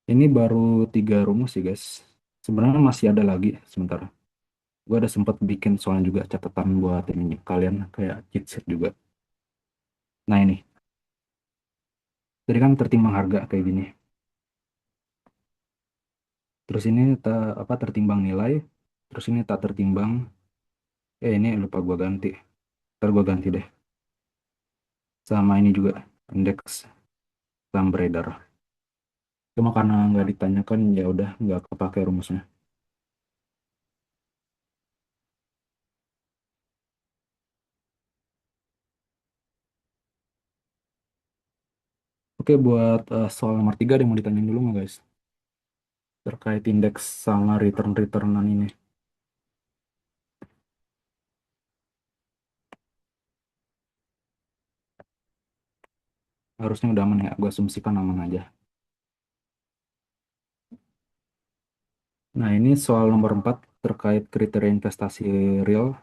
Speaker 1: Ini baru 3 rumus sih guys. Sebenarnya masih ada lagi sebentar. Gue ada sempat bikin soalnya juga catatan buat ini kalian kayak cheat sheet juga. Nah ini, jadi kan tertimbang harga kayak gini. Terus ini apa tertimbang nilai. Terus ini tak tertimbang. Ini lupa gue ganti. Ntar gue ganti deh. Sama ini juga indeks saham beredar. Cuma karena nggak ditanyakan ya udah nggak kepake rumusnya. Oke buat soal nomor 3 ada yang mau ditanyain dulu nggak guys? Terkait indeks sama returnan ini. Harusnya udah aman ya. Gue asumsikan aman aja. Nah ini soal nomor 4 terkait kriteria investasi real.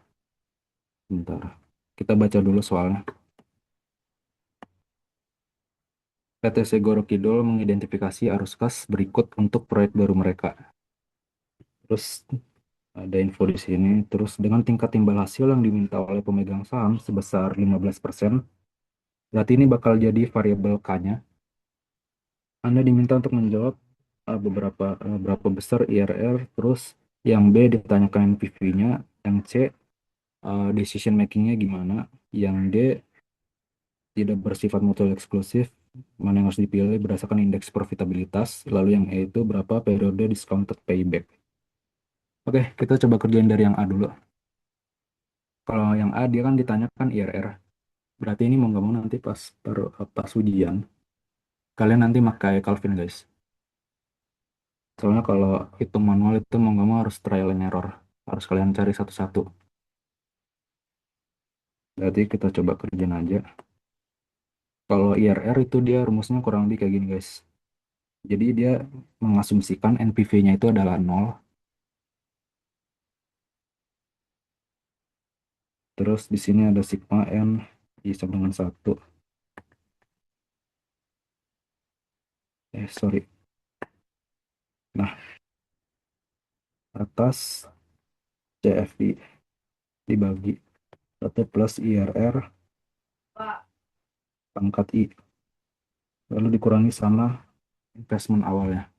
Speaker 1: Bentar. Kita baca dulu soalnya. PT Segoro Kidul mengidentifikasi arus kas berikut untuk proyek baru mereka. Terus ada info di sini. Terus dengan tingkat timbal hasil yang diminta oleh pemegang saham sebesar 15%, berarti ini bakal jadi variabel K-nya. Anda diminta untuk menjawab berapa besar IRR, terus yang B ditanyakan NPV-nya, yang C decision making-nya gimana, yang D tidak bersifat mutual eksklusif, mana yang harus dipilih berdasarkan indeks profitabilitas, lalu yang E itu berapa periode discounted payback. Oke, kita coba kerjain dari yang A dulu. Kalau yang A dia kan ditanyakan IRR. Berarti ini mau nggak mau nanti pas ujian, kalian nanti pakai Calvin guys. Soalnya kalau hitung manual itu mau nggak mau harus trial and error. Harus kalian cari satu-satu. Berarti kita coba kerjain aja. Kalau IRR itu dia rumusnya kurang lebih kayak gini guys. Jadi dia mengasumsikan NPV-nya itu adalah nol. Terus di sini ada sigma N sama dengan satu. Sorry. Nah, atas CFI dibagi 1 plus IRR pangkat I. Lalu dikurangi sama investment awalnya.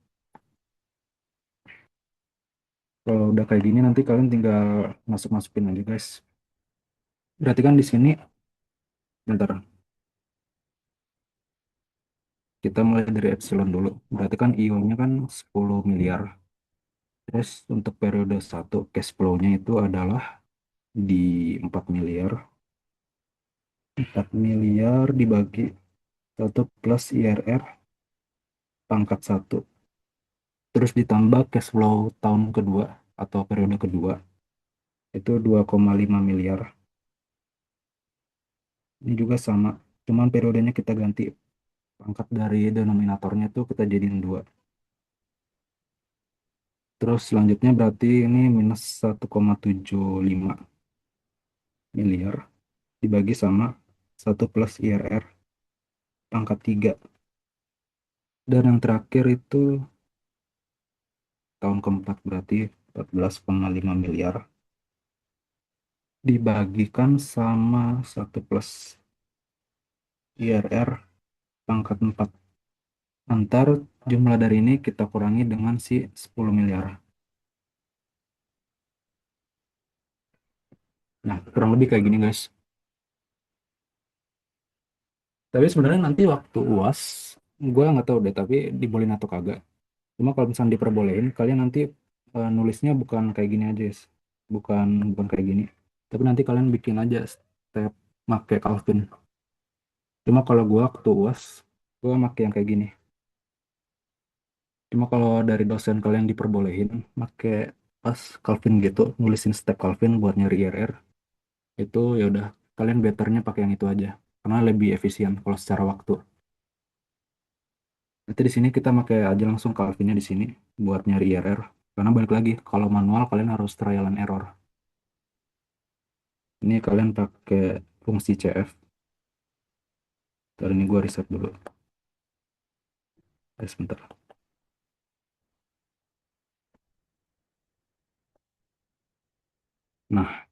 Speaker 1: Kalau udah kayak gini nanti kalian tinggal masukin aja guys. Berarti kan di sini, bentar, kita mulai dari epsilon dulu. Berarti kan IO-nya kan 10 miliar. Terus untuk periode 1 cash flow-nya itu adalah di 4 miliar. 4 miliar dibagi 1 plus IRR pangkat 1. Terus ditambah cash flow tahun kedua atau periode kedua itu 2,5 miliar. Ini juga sama, cuman periodenya kita ganti. Pangkat dari denominatornya tuh kita jadiin 2. Terus selanjutnya berarti ini minus 1,75 miliar dibagi sama 1 plus IRR pangkat 3. Dan yang terakhir itu tahun keempat berarti 14,5 miliar dibagikan sama 1 plus IRR pangkat 4. Antar jumlah dari ini kita kurangi dengan si 10 miliar. Nah, kurang lebih kayak gini guys. Tapi sebenarnya nanti waktu UAS, gue nggak tahu deh, tapi dibolehin atau kagak. Cuma kalau misalnya diperbolehin, kalian nanti nulisnya bukan kayak gini aja, guys. bukan bukan kayak gini. Tapi nanti kalian bikin aja step make Calvin. Cuma kalau gua waktu UAS, gua make yang kayak gini. Cuma kalau dari dosen kalian diperbolehin make pas Calvin gitu, nulisin step Calvin buat nyari IRR, itu ya udah kalian betternya pakai yang itu aja. Karena lebih efisien kalau secara waktu. Nanti di sini kita pakai aja langsung Calvinnya di sini buat nyari IRR. Karena balik lagi, kalau manual kalian harus trial and error. Ini kalian pakai fungsi CF. Ntar ini gue riset dulu. Sebentar. Nah,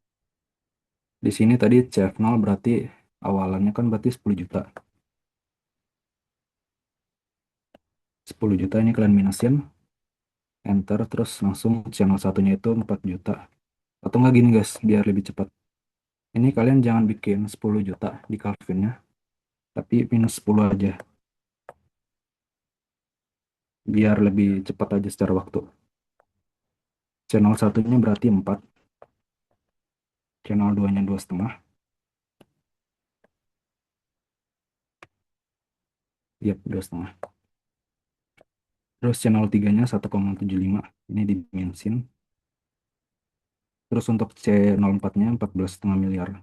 Speaker 1: di sini tadi CF0 berarti awalannya kan berarti 10 juta. 10 juta ini kalian minusin, enter, terus langsung channel satunya itu 4 juta. Atau nggak gini guys, biar lebih cepat. Ini kalian jangan bikin 10 juta di Calvinnya, tapi minus 10 aja. Biar lebih cepat aja secara waktu. Channel satunya berarti 4, channel 2-nya 2,5. Yap, 2,5. Terus channel 3-nya 1,75. Ini dimensin. Terus untuk C04-nya 14,5 miliar.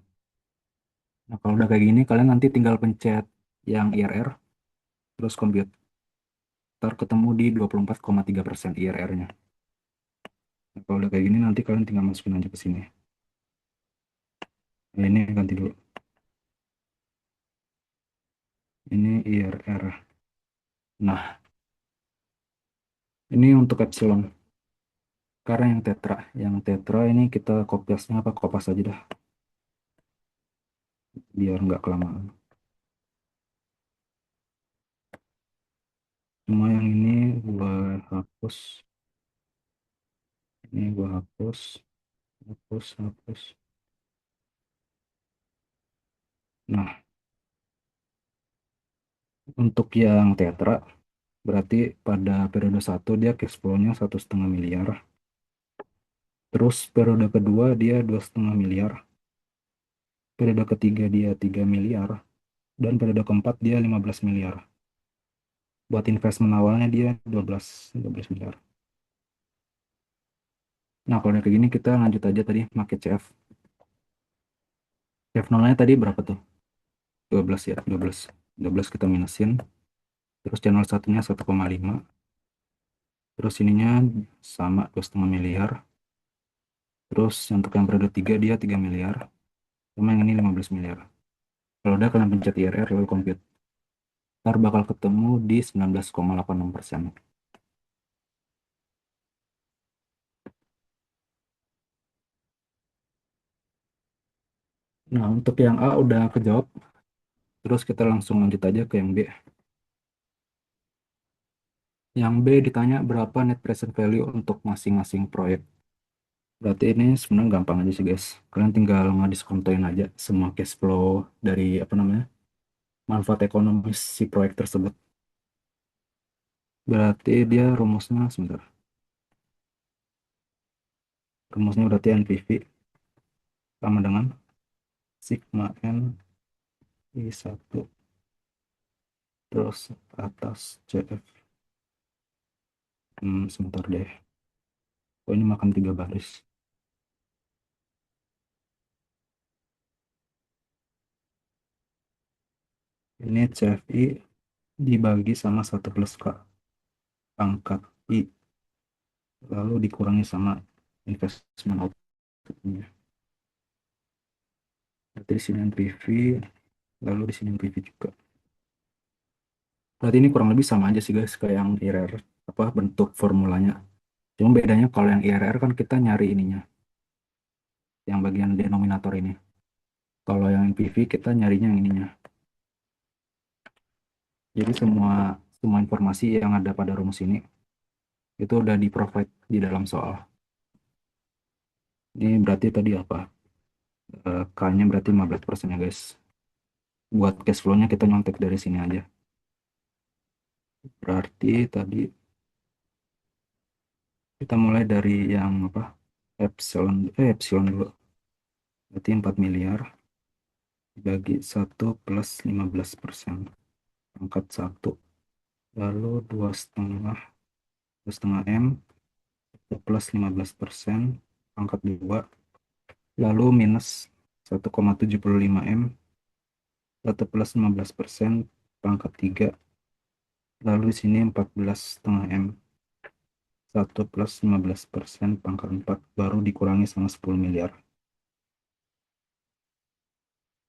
Speaker 1: Nah, kalau udah kayak gini, kalian nanti tinggal pencet yang IRR, terus compute. Ntar ketemu di 24,3% IRR-nya. Nah, kalau udah kayak gini, nanti kalian tinggal masukin aja ke sini. Nah, ini ganti dulu. Ini IRR. Nah, ini untuk epsilon. Karena yang tetra ini kita kopiasnya apa? Kopas aja dah, biar nggak kelamaan. Cuma yang ini gua hapus. Ini gua hapus, hapus, hapus. Nah, untuk yang tetra, berarti pada periode satu dia cash flow-nya 1,5 miliar. Terus periode kedua dia 2,5 miliar. Periode ketiga dia 3 miliar. Dan periode keempat dia 15 miliar. Buat investment awalnya dia 12 miliar. Nah, kalau udah kayak gini kita lanjut aja tadi pakai CF. CF nolnya tadi berapa tuh? 12 ya, 12. 12 kita minusin. Terus channel satunya 1,5. Terus ininya sama 2,5 miliar. Terus untuk yang periode 3 dia 3 miliar. Sama yang ini 15 miliar. Kalau udah kalian pencet IRR lalu compute. Ntar bakal ketemu di 19,86%. Nah, untuk yang A udah kejawab. Terus kita langsung lanjut aja ke yang B. Yang B ditanya berapa net present value untuk masing-masing proyek. Berarti ini sebenarnya gampang aja sih guys. Kalian tinggal ngadiskontoin aja semua cash flow dari apa namanya manfaat ekonomis si proyek tersebut. Berarti dia rumusnya sebentar. Rumusnya berarti NPV sama dengan sigma N I1 terus atas CF. Sebentar deh. Oh, ini makan 3 baris. Ini CFI dibagi sama 1 plus K pangkat I. Lalu dikurangi sama investment outputnya. Berarti di sini NPV, lalu di sini NPV juga. Berarti ini kurang lebih sama aja sih guys kayak yang IRR, apa bentuk formulanya. Cuma bedanya kalau yang IRR kan kita nyari ininya, yang bagian denominator ini. Kalau yang NPV kita nyarinya yang ininya. Jadi semua semua informasi yang ada pada rumus ini itu udah di provide di dalam soal. Ini berarti tadi apa? K-nya berarti 15% ya guys. Buat cash flow-nya kita nyontek dari sini aja. Berarti tadi kita mulai dari yang apa? epsilon dulu. Berarti 4 miliar dibagi 1 plus 15%. Pangkat 1. Lalu 2,5 plus 15%. Pangkat 2. Lalu minus 1,75 M. 1 plus 15%. Pangkat 3. Lalu di sini 14,5 M. 1 plus 15% pangkat 4 baru dikurangi sama 10 miliar.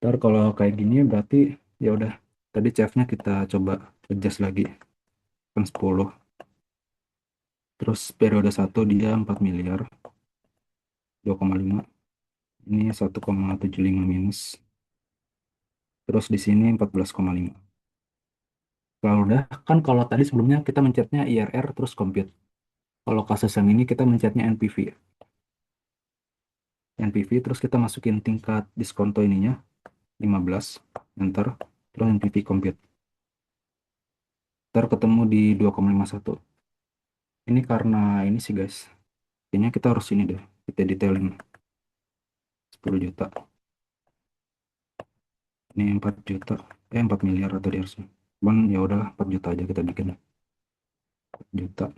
Speaker 1: Ntar kalau kayak gini berarti ya udah, tadi CF-nya kita coba adjust lagi kan 10. Terus periode 1 dia 4 miliar 2,5. Ini 1,75 minus. Terus di sini 14,5. Kalau udah kan, kalau tadi sebelumnya kita mencetnya IRR terus compute. Kalau kasus yang ini kita mencetnya NPV. NPV terus kita masukin tingkat diskonto ininya 15, enter, terus NPV compute. Ntar ketemu di 2,51. Ini karena ini sih guys. Kayaknya kita harus ini deh. Kita detailing 10 juta. Ini 4 juta. 4 miliar atau harusnya. Cuman ya udahlah 4 juta aja kita bikin. 4 juta.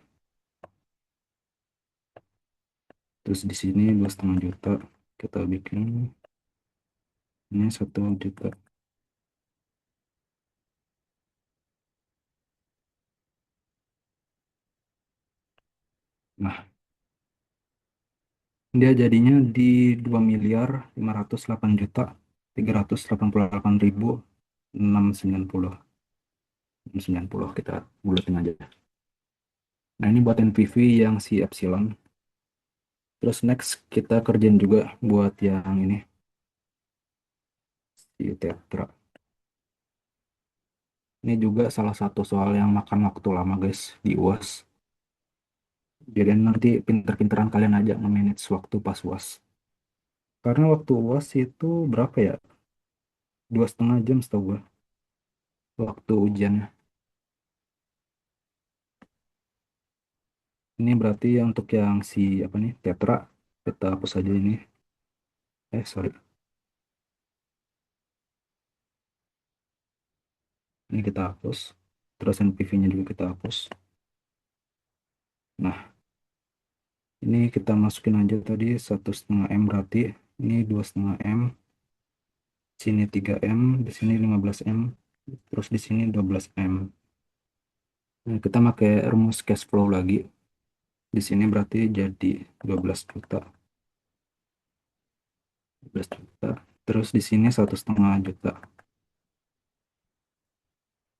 Speaker 1: Terus di sini 2,5 juta. Kita bikin ini 1 juta. Nah, dia jadinya di 2 miliar 508 juta 388 ribu 690. Kita bulatin aja. Nah, ini buat NPV yang si epsilon. Terus next kita kerjain juga buat yang ini si tetra. Ini juga salah satu soal yang makan waktu lama guys di UAS. Jadi nanti pinter-pinteran kalian aja nge-manage waktu pas UAS. Karena waktu UAS itu berapa ya? 2,5 jam setahu gue waktu ujiannya. Ini berarti untuk yang si apa nih tetra, kita hapus aja ini. Sorry. Ini kita hapus. Terus NPV-nya juga kita hapus. Nah, ini kita masukin aja tadi 1,5 M berarti ini 2,5 M. Sini 3 M, di sini 15 M, terus di sini 12 M. Nah, kita pakai rumus cash flow lagi. Di sini berarti jadi 12 juta. 12 juta. Terus di sini 1,5 juta.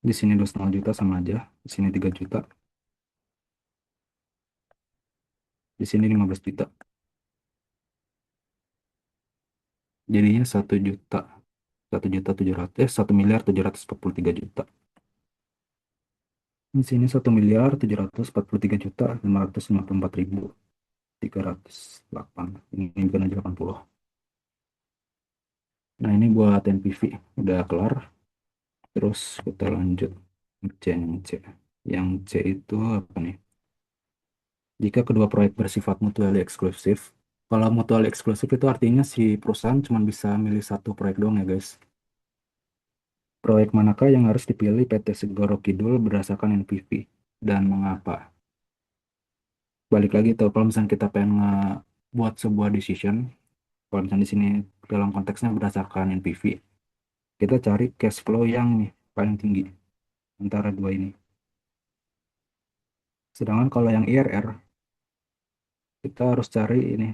Speaker 1: Di sini 2,5 juta sama aja. Di sini 3 juta. Di sini 15 juta. Jadinya 1 juta. 1 juta 700. 1 miliar 743 juta. Di sini 1 miliar 743 juta 554 ribu 308. Ini bukan aja 80. Nah, ini buat NPV udah kelar. Terus kita lanjut C. Yang C itu apa nih? Jika kedua proyek bersifat mutually eksklusif. Kalau mutually eksklusif itu artinya si perusahaan cuma bisa milih satu proyek doang ya guys. Proyek manakah yang harus dipilih PT Segoro Kidul berdasarkan NPV dan mengapa? Balik lagi tuh, kalau misalnya kita pengen buat sebuah decision, kalau misalnya di sini dalam konteksnya berdasarkan NPV, kita cari cash flow yang nih paling tinggi antara dua ini. Sedangkan kalau yang IRR, kita harus cari ini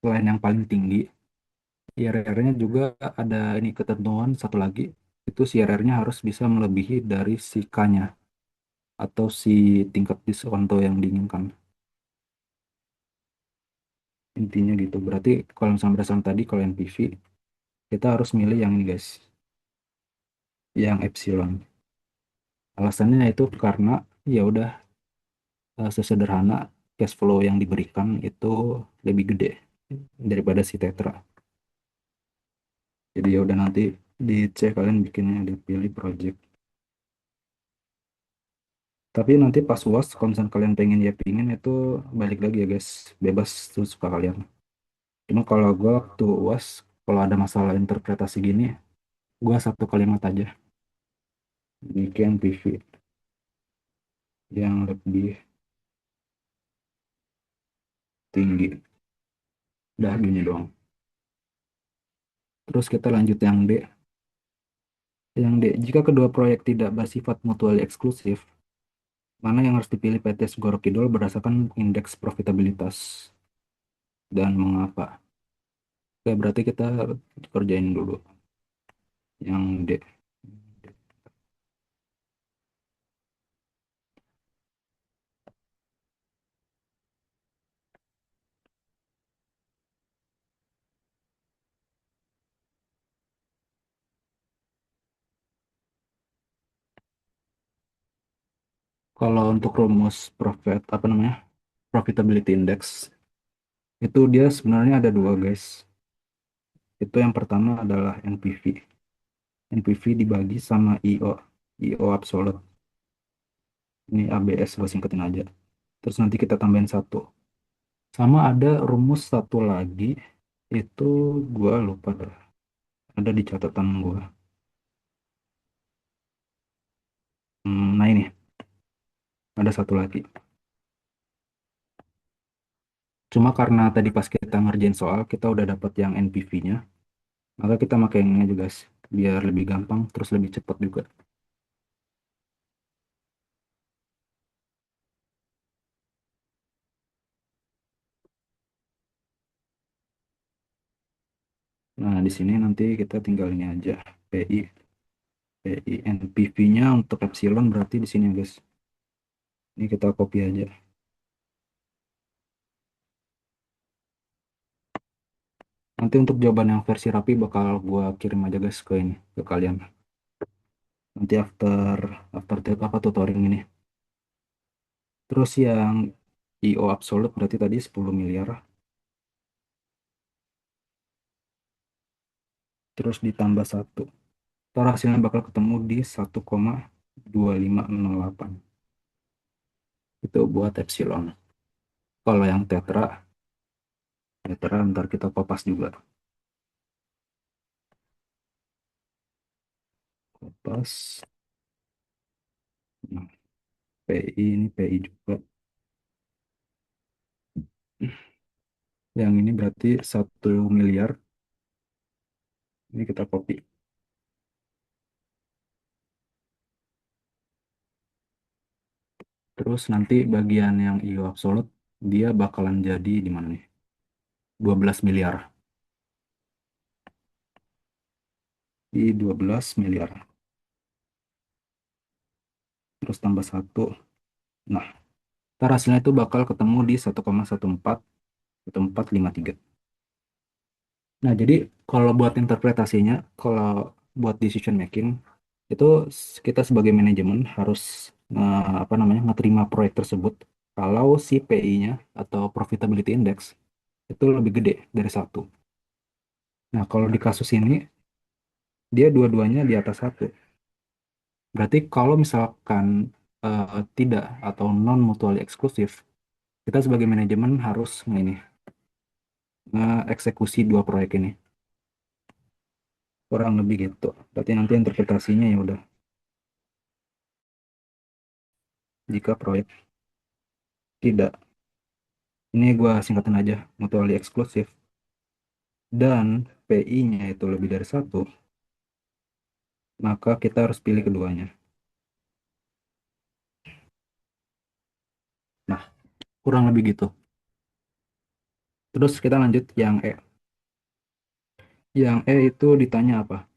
Speaker 1: selain yang paling tinggi, IRR-nya juga ada ini ketentuan satu lagi, itu si IRR-nya harus bisa melebihi dari si K-nya atau si tingkat diskonto yang diinginkan. Intinya gitu. Berarti kalau misalnya berdasarkan tadi, kalau NPV, kita harus milih yang ini guys, yang epsilon. Alasannya itu karena ya udah, sesederhana cash flow yang diberikan itu lebih gede daripada si Tetra. Jadi ya udah, nanti dicek kalian bikinnya, dipilih project. Tapi nanti pas UAS, kalau misalnya kalian pengen ya pingin itu balik lagi ya guys, bebas tuh suka kalian. Cuma kalau gue waktu UAS, kalau ada masalah interpretasi gini, gue satu kalimat aja. Demikian PV yang lebih tinggi. Udah gini doang. Terus kita lanjut yang D. Yang D, jika kedua proyek tidak bersifat mutually eksklusif, mana yang harus dipilih PT Segoro Kidul berdasarkan indeks profitabilitas dan mengapa? Oke, berarti kita kerjain dulu yang D. Kalau untuk rumus profit apa namanya? Profitability index itu dia sebenarnya ada dua, guys. Itu yang pertama adalah NPV. NPV dibagi sama IO. IO absolute. Ini ABS gue singkatin aja. Terus nanti kita tambahin satu. Sama ada rumus satu lagi, itu gua lupa dah. Ada di catatan gua. Nah ini, ada satu lagi. Cuma karena tadi pas kita ngerjain soal, kita udah dapat yang NPV-nya, maka kita pakai yang ini aja, guys. Biar lebih gampang, terus lebih cepat juga. Nah, di sini nanti kita tinggal ini aja. PI, PI, NPV-nya untuk epsilon berarti di sini, guys. Ini kita copy aja. Nanti untuk jawaban yang versi rapi bakal gua kirim aja, guys, ke ini, ke kalian. Nanti after apa tutoring ini. Terus yang IO absolute berarti tadi 10 miliar. Terus ditambah satu. Ntar hasilnya bakal ketemu di 1,2508. Itu buat epsilon. Kalau yang tetra, tetra ntar kita kopas juga. Kopas. Nah, PI ini PI juga. Yang ini berarti 1 miliar. Ini kita copy. Terus nanti bagian yang IO absolute, dia bakalan jadi di mana nih? 12 miliar. Di 12 miliar. Terus tambah satu. Nah, ntar hasilnya itu bakal ketemu di 1,141453. Nah, jadi kalau buat interpretasinya, kalau buat decision making, itu kita sebagai manajemen harus apa namanya ngeterima proyek tersebut kalau si PI-nya atau profitability index itu lebih gede dari satu. Nah, kalau di kasus ini dia dua-duanya di atas satu. Berarti kalau misalkan tidak atau non mutually eksklusif, kita sebagai manajemen harus ini eksekusi dua proyek ini. Kurang lebih gitu. Berarti nanti interpretasinya ya udah jika proyek tidak, ini gua singkatin aja, mutually eksklusif dan PI-nya itu lebih dari satu, maka kita harus pilih keduanya. Nah, kurang lebih gitu. Terus kita lanjut yang E. Yang E itu ditanya apa?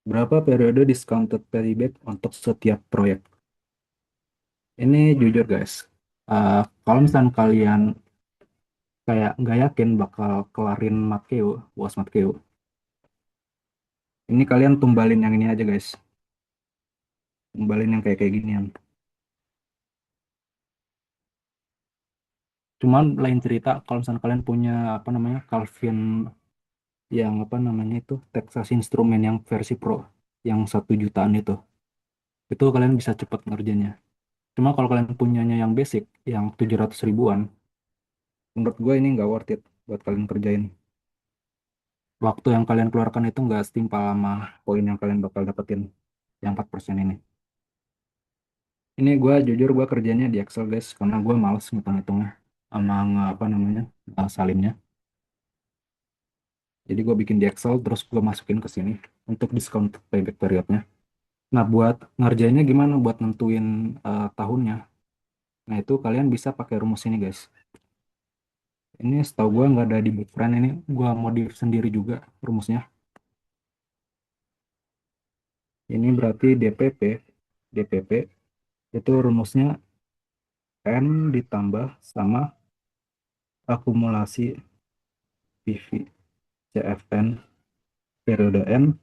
Speaker 1: Berapa periode discounted payback untuk setiap proyek? Ini jujur, guys. Kalau misalnya kalian kayak nggak yakin bakal kelarin Matkeo, UAS Matkeo, ini kalian tumbalin yang ini aja, guys. Tumbalin yang kayak ginian. Cuman lain cerita kalau misalnya kalian punya apa namanya Calvin yang apa namanya itu Texas Instrument yang versi Pro yang 1 jutaan itu kalian bisa cepat ngerjainnya. Cuma kalau kalian punyanya yang basic yang 700 ribuan, menurut gue ini nggak worth it. buat kalian kerjain. Waktu yang kalian keluarkan itu nggak setimpal sama poin yang kalian bakal dapetin yang 4% ini. Ini gue jujur gue kerjanya di Excel guys, karena gue males ngitung-ngitungnya sama apa namanya salinnya. Jadi gue bikin di Excel terus gue masukin ke sini untuk discount payback periodnya. Nah buat ngerjainnya gimana buat nentuin tahunnya. Nah itu kalian bisa pakai rumus ini guys. Ini setahu gue nggak ada di Bookfriend, ini gue modif sendiri juga rumusnya. Ini berarti DPP itu rumusnya N ditambah sama akumulasi PV CFN periode N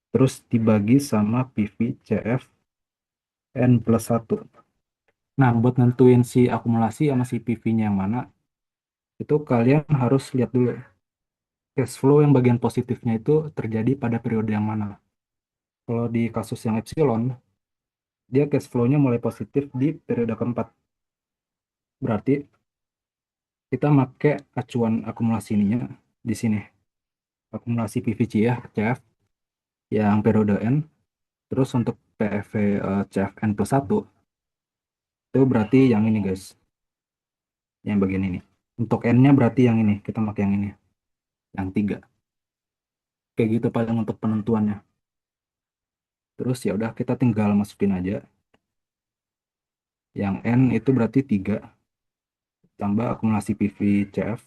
Speaker 1: terus dibagi sama PV CF N plus 1. Nah, buat nentuin si akumulasi sama si PV-nya yang mana, itu kalian harus lihat dulu cash flow yang bagian positifnya itu terjadi pada periode yang mana. Kalau di kasus yang epsilon, dia cash flow-nya mulai positif di periode keempat. Berarti kita pakai acuan akumulasi ininya di sini. Akumulasi PVC ya, CF, yang periode N. Terus untuk PFV CFN plus 1, itu berarti yang ini guys, yang bagian ini. Untuk N-nya berarti yang ini, kita pakai yang ini, yang 3. Kayak gitu paling untuk penentuannya. Terus ya udah kita tinggal masukin aja. Yang N itu berarti 3 tambah akumulasi PV CF.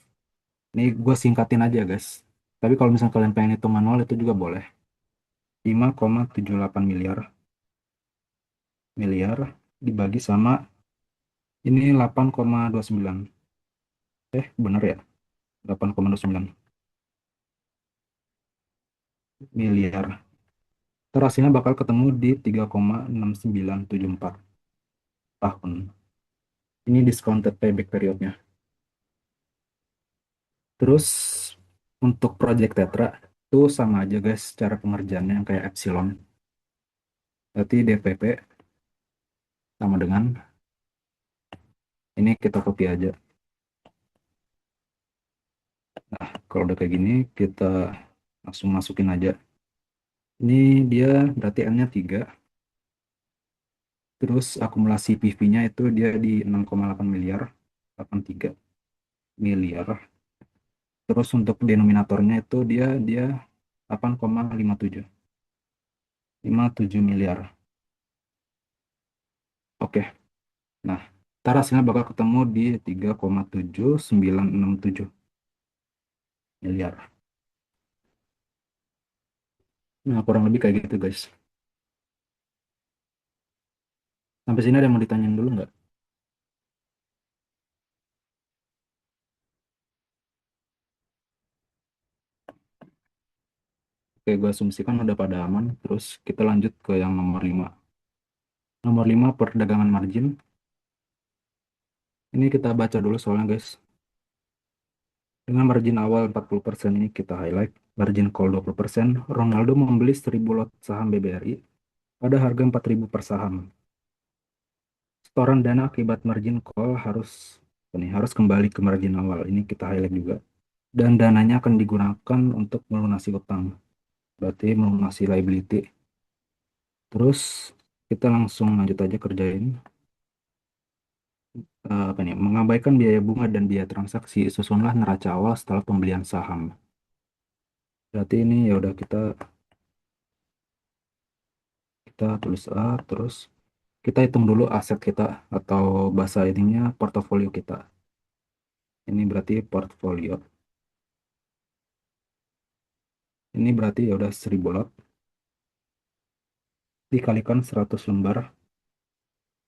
Speaker 1: Ini gue singkatin aja guys. Tapi kalau misalnya kalian pengen hitung manual itu juga boleh. 5,78 miliar miliar dibagi sama ini 8,29. Bener ya? 8,29 miliar. Ntar hasilnya bakal ketemu di 3,6974 tahun. Ini discounted payback periodnya. Terus untuk project Tetra itu sama aja guys cara pengerjaannya yang kayak Epsilon. Berarti DPP sama dengan ini kita copy aja. Nah, kalau udah kayak gini kita langsung masukin aja. Ini dia berarti N-nya 3. Terus akumulasi PV-nya itu dia di 6,8 miliar, 83 miliar. Terus untuk denominatornya itu dia 8,57 57 miliar. Oke. Nah, ntar hasilnya bakal ketemu di 3,7967 miliar. Nah, kurang lebih kayak gitu, guys. Sampai sini ada yang mau ditanyain dulu nggak? Oke, gue asumsikan udah pada aman. Terus kita lanjut ke yang nomor 5. Nomor 5, perdagangan margin. Ini kita baca dulu soalnya, guys. Dengan margin awal 40% ini kita highlight. Margin call 20%. Ronaldo membeli 1000 lot saham BBRI pada harga 4.000 per saham. Setoran dana akibat margin call harus kembali ke margin awal. Ini kita highlight juga. Dan dananya akan digunakan untuk melunasi utang. Berarti melunasi liability. Terus kita langsung lanjut aja kerjain. Apa nih? Mengabaikan biaya bunga dan biaya transaksi, susunlah neraca awal setelah pembelian saham. Berarti ini ya udah kita tulis A, terus kita hitung dulu aset kita atau bahasa ininya portofolio kita. Ini berarti portfolio. Ini berarti ya udah 1000 lot dikalikan 100 lembar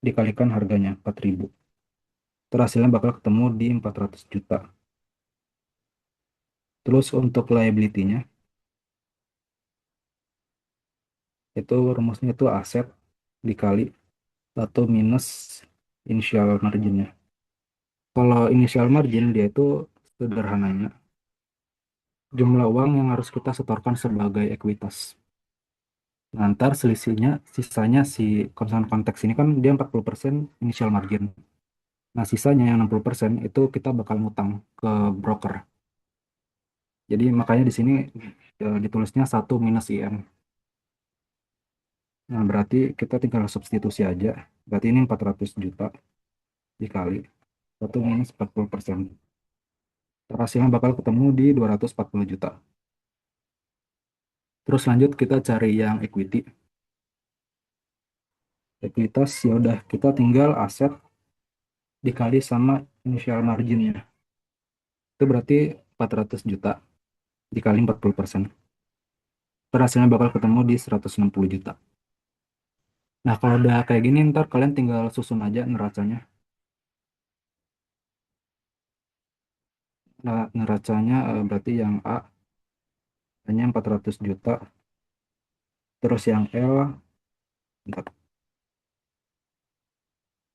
Speaker 1: dikalikan harganya 4.000. Terhasilnya bakal ketemu di 400 juta. Terus untuk liability-nya itu rumusnya itu aset dikali atau minus initial marginnya. Kalau initial margin dia itu sederhananya jumlah uang yang harus kita setorkan sebagai ekuitas. Nah, ntar selisihnya, sisanya si konsen konteks ini kan dia 40% initial margin. Nah, sisanya yang 60% itu kita bakal ngutang ke broker. Jadi makanya di sini ditulisnya 1 - IM. Nah, berarti kita tinggal substitusi aja. Berarti ini 400 juta dikali 1 - 40%. Hasilnya bakal ketemu di 240 juta. Terus lanjut kita cari yang equity. Ekuitas ya udah kita tinggal aset dikali sama initial marginnya. Itu berarti 400 juta dikali 40%. Hasilnya bakal ketemu di 160 juta. Nah, kalau udah kayak gini, ntar kalian tinggal susun aja neracanya. Nah, neracanya berarti yang A hanya 400 juta, terus bentar,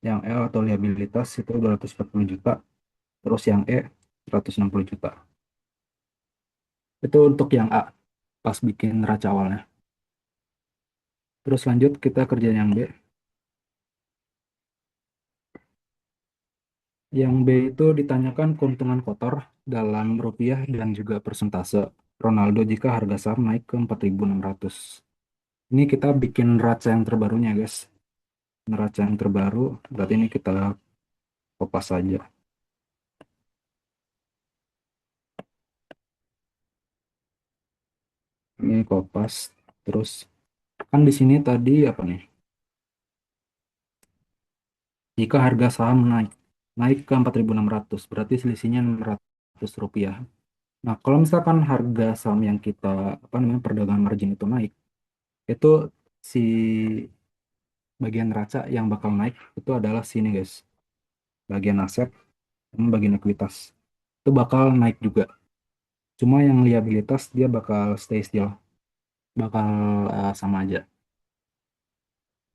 Speaker 1: yang L atau liabilitas itu 240 juta, terus yang E 160 juta. Itu untuk yang A, pas bikin neraca awalnya. Terus lanjut kita kerjain yang B. Yang B itu ditanyakan keuntungan kotor dalam rupiah dan juga persentase Ronaldo jika harga saham naik ke 4.600. Ini kita bikin neraca yang terbarunya, guys. Neraca yang terbaru, berarti ini kita kopas saja. Ini kopas, terus kan di sini tadi apa nih? Jika harga saham naik ke 4.600, berarti selisihnya 600 rupiah. Nah, kalau misalkan harga saham yang kita apa namanya perdagangan margin itu naik, itu si bagian neraca yang bakal naik itu adalah sini, guys. Bagian aset sama bagian ekuitas. Itu bakal naik juga. Cuma yang liabilitas dia bakal stay still, bakal sama aja.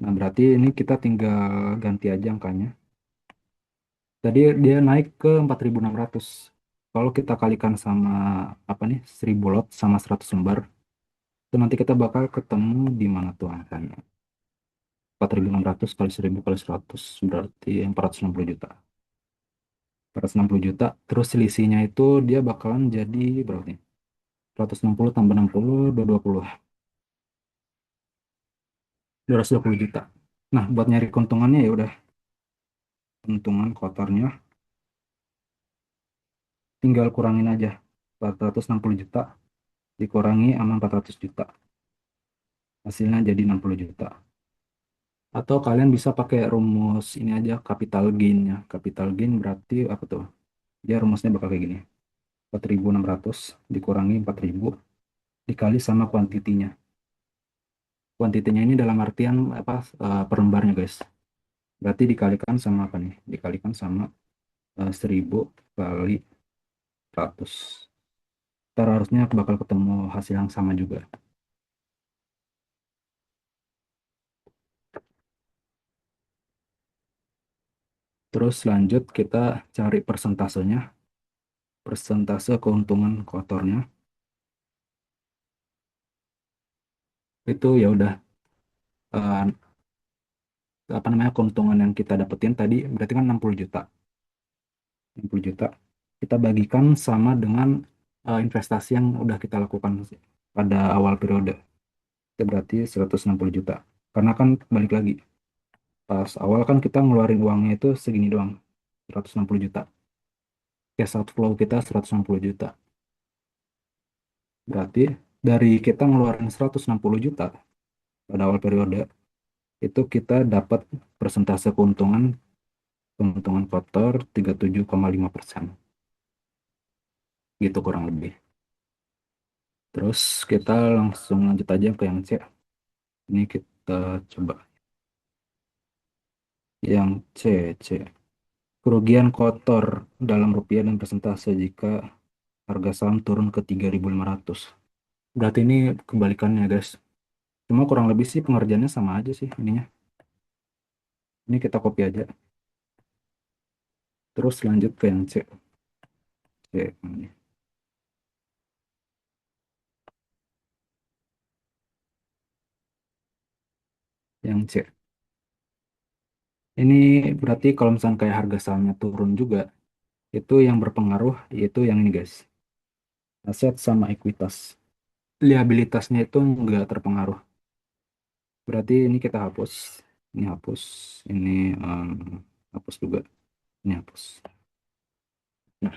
Speaker 1: Nah, berarti ini kita tinggal ganti aja angkanya. Tadi dia naik ke 4.600. Kalau kita kalikan sama apa nih 1.000 lot sama 100 lembar, itu nanti kita bakal ketemu di mana tuh angkanya. 4.600 kali 1.000 kali 100 berarti 460 juta. 460 juta. Terus selisihnya itu dia bakalan jadi berapa nih? 160 tambah 60, 220. 220 juta. Nah, buat nyari keuntungannya ya udah keuntungan kotornya tinggal kurangin aja. 460 juta dikurangi sama 400 juta. Hasilnya jadi 60 juta. Atau kalian bisa pakai rumus ini aja capital gain-nya. Capital gain berarti apa tuh? Dia rumusnya bakal kayak gini. 4.600 dikurangi 4.000 dikali sama kuantitinya. Kuantitinya ini dalam artian apa per lembarnya, guys. Berarti dikalikan sama apa nih? Dikalikan sama 1.000 kali 100. Ntar harusnya bakal ketemu hasil yang sama juga. Terus lanjut kita cari persentasenya. Persentase keuntungan kotornya. Itu ya udah eh, apa namanya keuntungan yang kita dapetin tadi berarti kan 60 juta. 60 juta kita bagikan sama dengan investasi yang udah kita lakukan pada awal periode. Itu berarti 160 juta. Karena kan balik lagi, pas awal kan kita ngeluarin uangnya itu segini doang, 160 juta. Cash outflow kita 160 juta. Berarti dari kita ngeluarin 160 juta pada awal periode, itu kita dapat persentase keuntungan kotor 37,5%. Gitu kurang lebih. Terus kita langsung lanjut aja ke yang C. Ini kita coba yang C. Kerugian kotor dalam rupiah dan persentase jika harga saham turun ke 3.500. Berarti ini kebalikannya, guys. Cuma kurang lebih sih pengerjaannya sama aja sih ininya. Ini kita copy aja. Terus lanjut ke yang C. Ini. Yang C. Ini berarti kalau misalnya kayak harga sahamnya turun juga, itu yang berpengaruh yaitu yang ini, guys. Aset sama ekuitas. Liabilitasnya itu nggak terpengaruh. Berarti ini kita hapus. Ini hapus. Ini hapus juga. Ini hapus. Nah,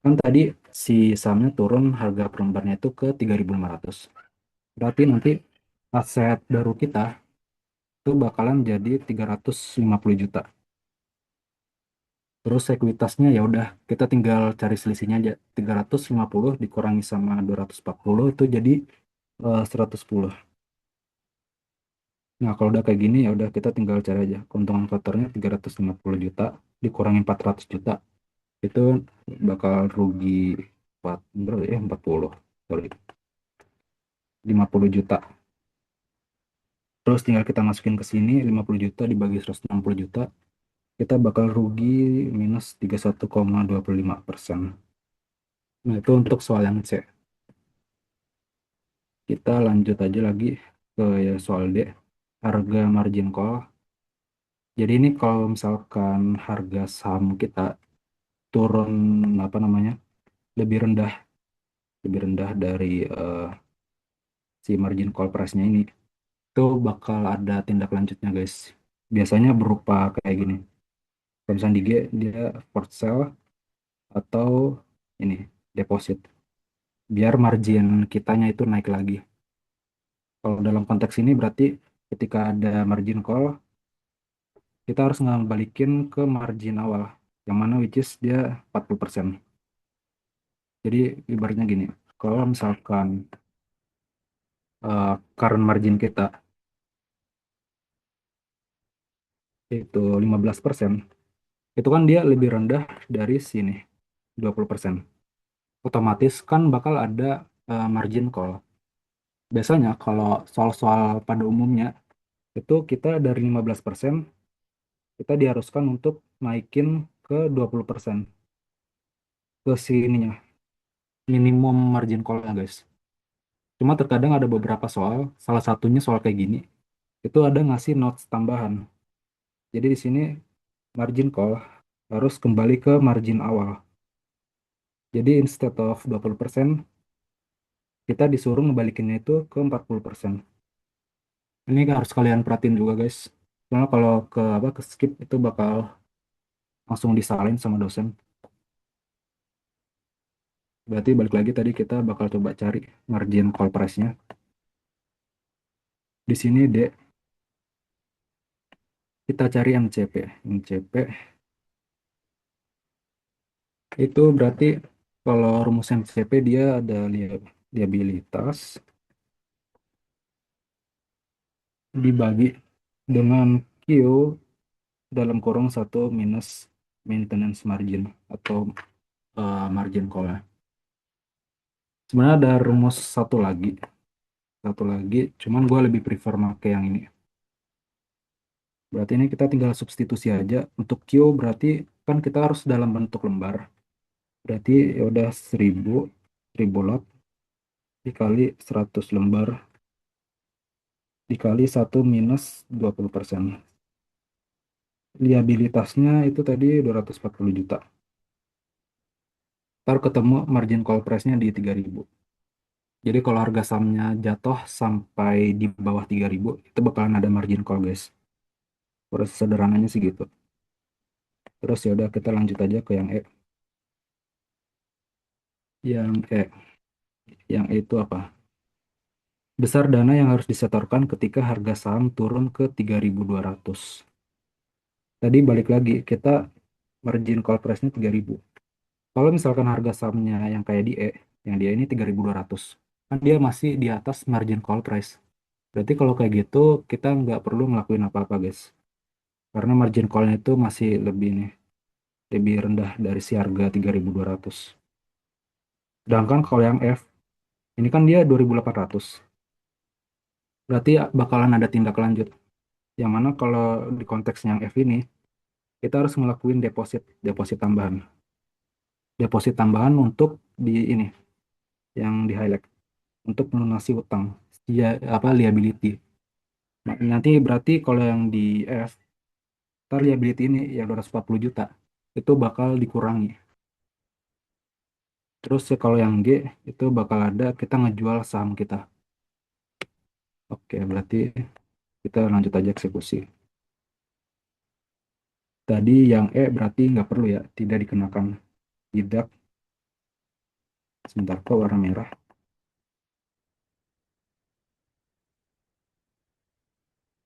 Speaker 1: kan tadi si sahamnya turun harga per lembarnya itu ke 3.500. Berarti nanti aset baru kita itu bakalan jadi 350 juta. Terus ekuitasnya ya udah kita tinggal cari selisihnya aja. 350 dikurangi sama 240 itu jadi 110. Nah, kalau udah kayak gini ya udah kita tinggal cari aja. Keuntungan kotornya 350 juta dikurangi 400 juta. Itu bakal rugi 4, berapa ya? 40. Sorry. 50 juta. Terus tinggal kita masukin ke sini 50 juta dibagi 160 juta. Kita bakal rugi minus 31,25%. Nah, itu untuk soal yang C. Kita lanjut aja lagi ke ya, soal D. Harga margin call. Jadi ini kalau misalkan harga saham kita turun apa namanya lebih rendah dari si margin call price-nya ini, itu bakal ada tindak lanjutnya guys. Biasanya berupa kayak gini. Kalau misalnya di G dia forward sell atau ini deposit biar margin kitanya itu naik lagi. Kalau dalam konteks ini berarti ketika ada margin call kita harus ngembalikin ke margin awal yang mana which is dia 40%. Jadi ibaratnya gini, kalau misalkan current margin kita itu 15%, itu kan dia lebih rendah dari sini 20%. Otomatis kan bakal ada margin call. Biasanya kalau soal-soal pada umumnya itu kita dari 15% kita diharuskan untuk naikin ke 20% ke sininya minimum margin call-nya guys. Cuma terkadang ada beberapa soal, salah satunya soal kayak gini, itu ada ngasih notes tambahan. Jadi di sini margin call harus kembali ke margin awal. Jadi instead of 20%, kita disuruh ngebalikinnya itu ke 40%. Ini harus kalian perhatiin juga guys. Soalnya kalau ke apa ke skip itu bakal langsung disalin sama dosen. Berarti balik lagi tadi kita bakal coba cari margin call price-nya. Di sini D kita cari MCP. MCP itu berarti kalau rumus MCP dia ada liabilitas dibagi dengan Q dalam kurung satu minus maintenance margin atau margin call. Sebenarnya ada rumus satu lagi, cuman gue lebih prefer make yang ini. Berarti ini kita tinggal substitusi aja. Untuk Q berarti kan kita harus dalam bentuk lembar. Berarti ya udah 1000 lot dikali 100 lembar dikali 1 minus 20%. Liabilitasnya itu tadi 240 juta. Ntar ketemu margin call price-nya di 3.000. Jadi kalau harga sahamnya jatuh sampai di bawah 3.000 itu bakalan ada margin call guys. Proses sederhananya sih gitu. Terus ya udah kita lanjut aja ke yang E. Yang E, yang E itu apa? Besar dana yang harus disetorkan ketika harga saham turun ke 3.200. Tadi balik lagi, kita margin call price-nya 3.000. Kalau misalkan harga sahamnya yang kayak di E, yang dia ini 3.200, kan dia masih di atas margin call price. Berarti kalau kayak gitu, kita nggak perlu ngelakuin apa-apa guys. Karena margin call-nya itu masih lebih nih, lebih rendah dari si harga 3.200. Sedangkan kalau yang F, ini kan dia 2.800. Berarti bakalan ada tindak lanjut. Yang mana kalau di konteks yang F ini, kita harus ngelakuin deposit tambahan. Deposit tambahan untuk di ini, yang di highlight, untuk melunasi utang, ya apa liability. Nah, nanti berarti kalau yang di F, ntar liability ini yang 240 juta, itu bakal dikurangi. Terus ya kalau yang G itu bakal ada kita ngejual saham kita. Oke, berarti kita lanjut aja eksekusi. Tadi yang E berarti nggak perlu ya, tidak dikenakan. Tidak, sebentar kok warna merah.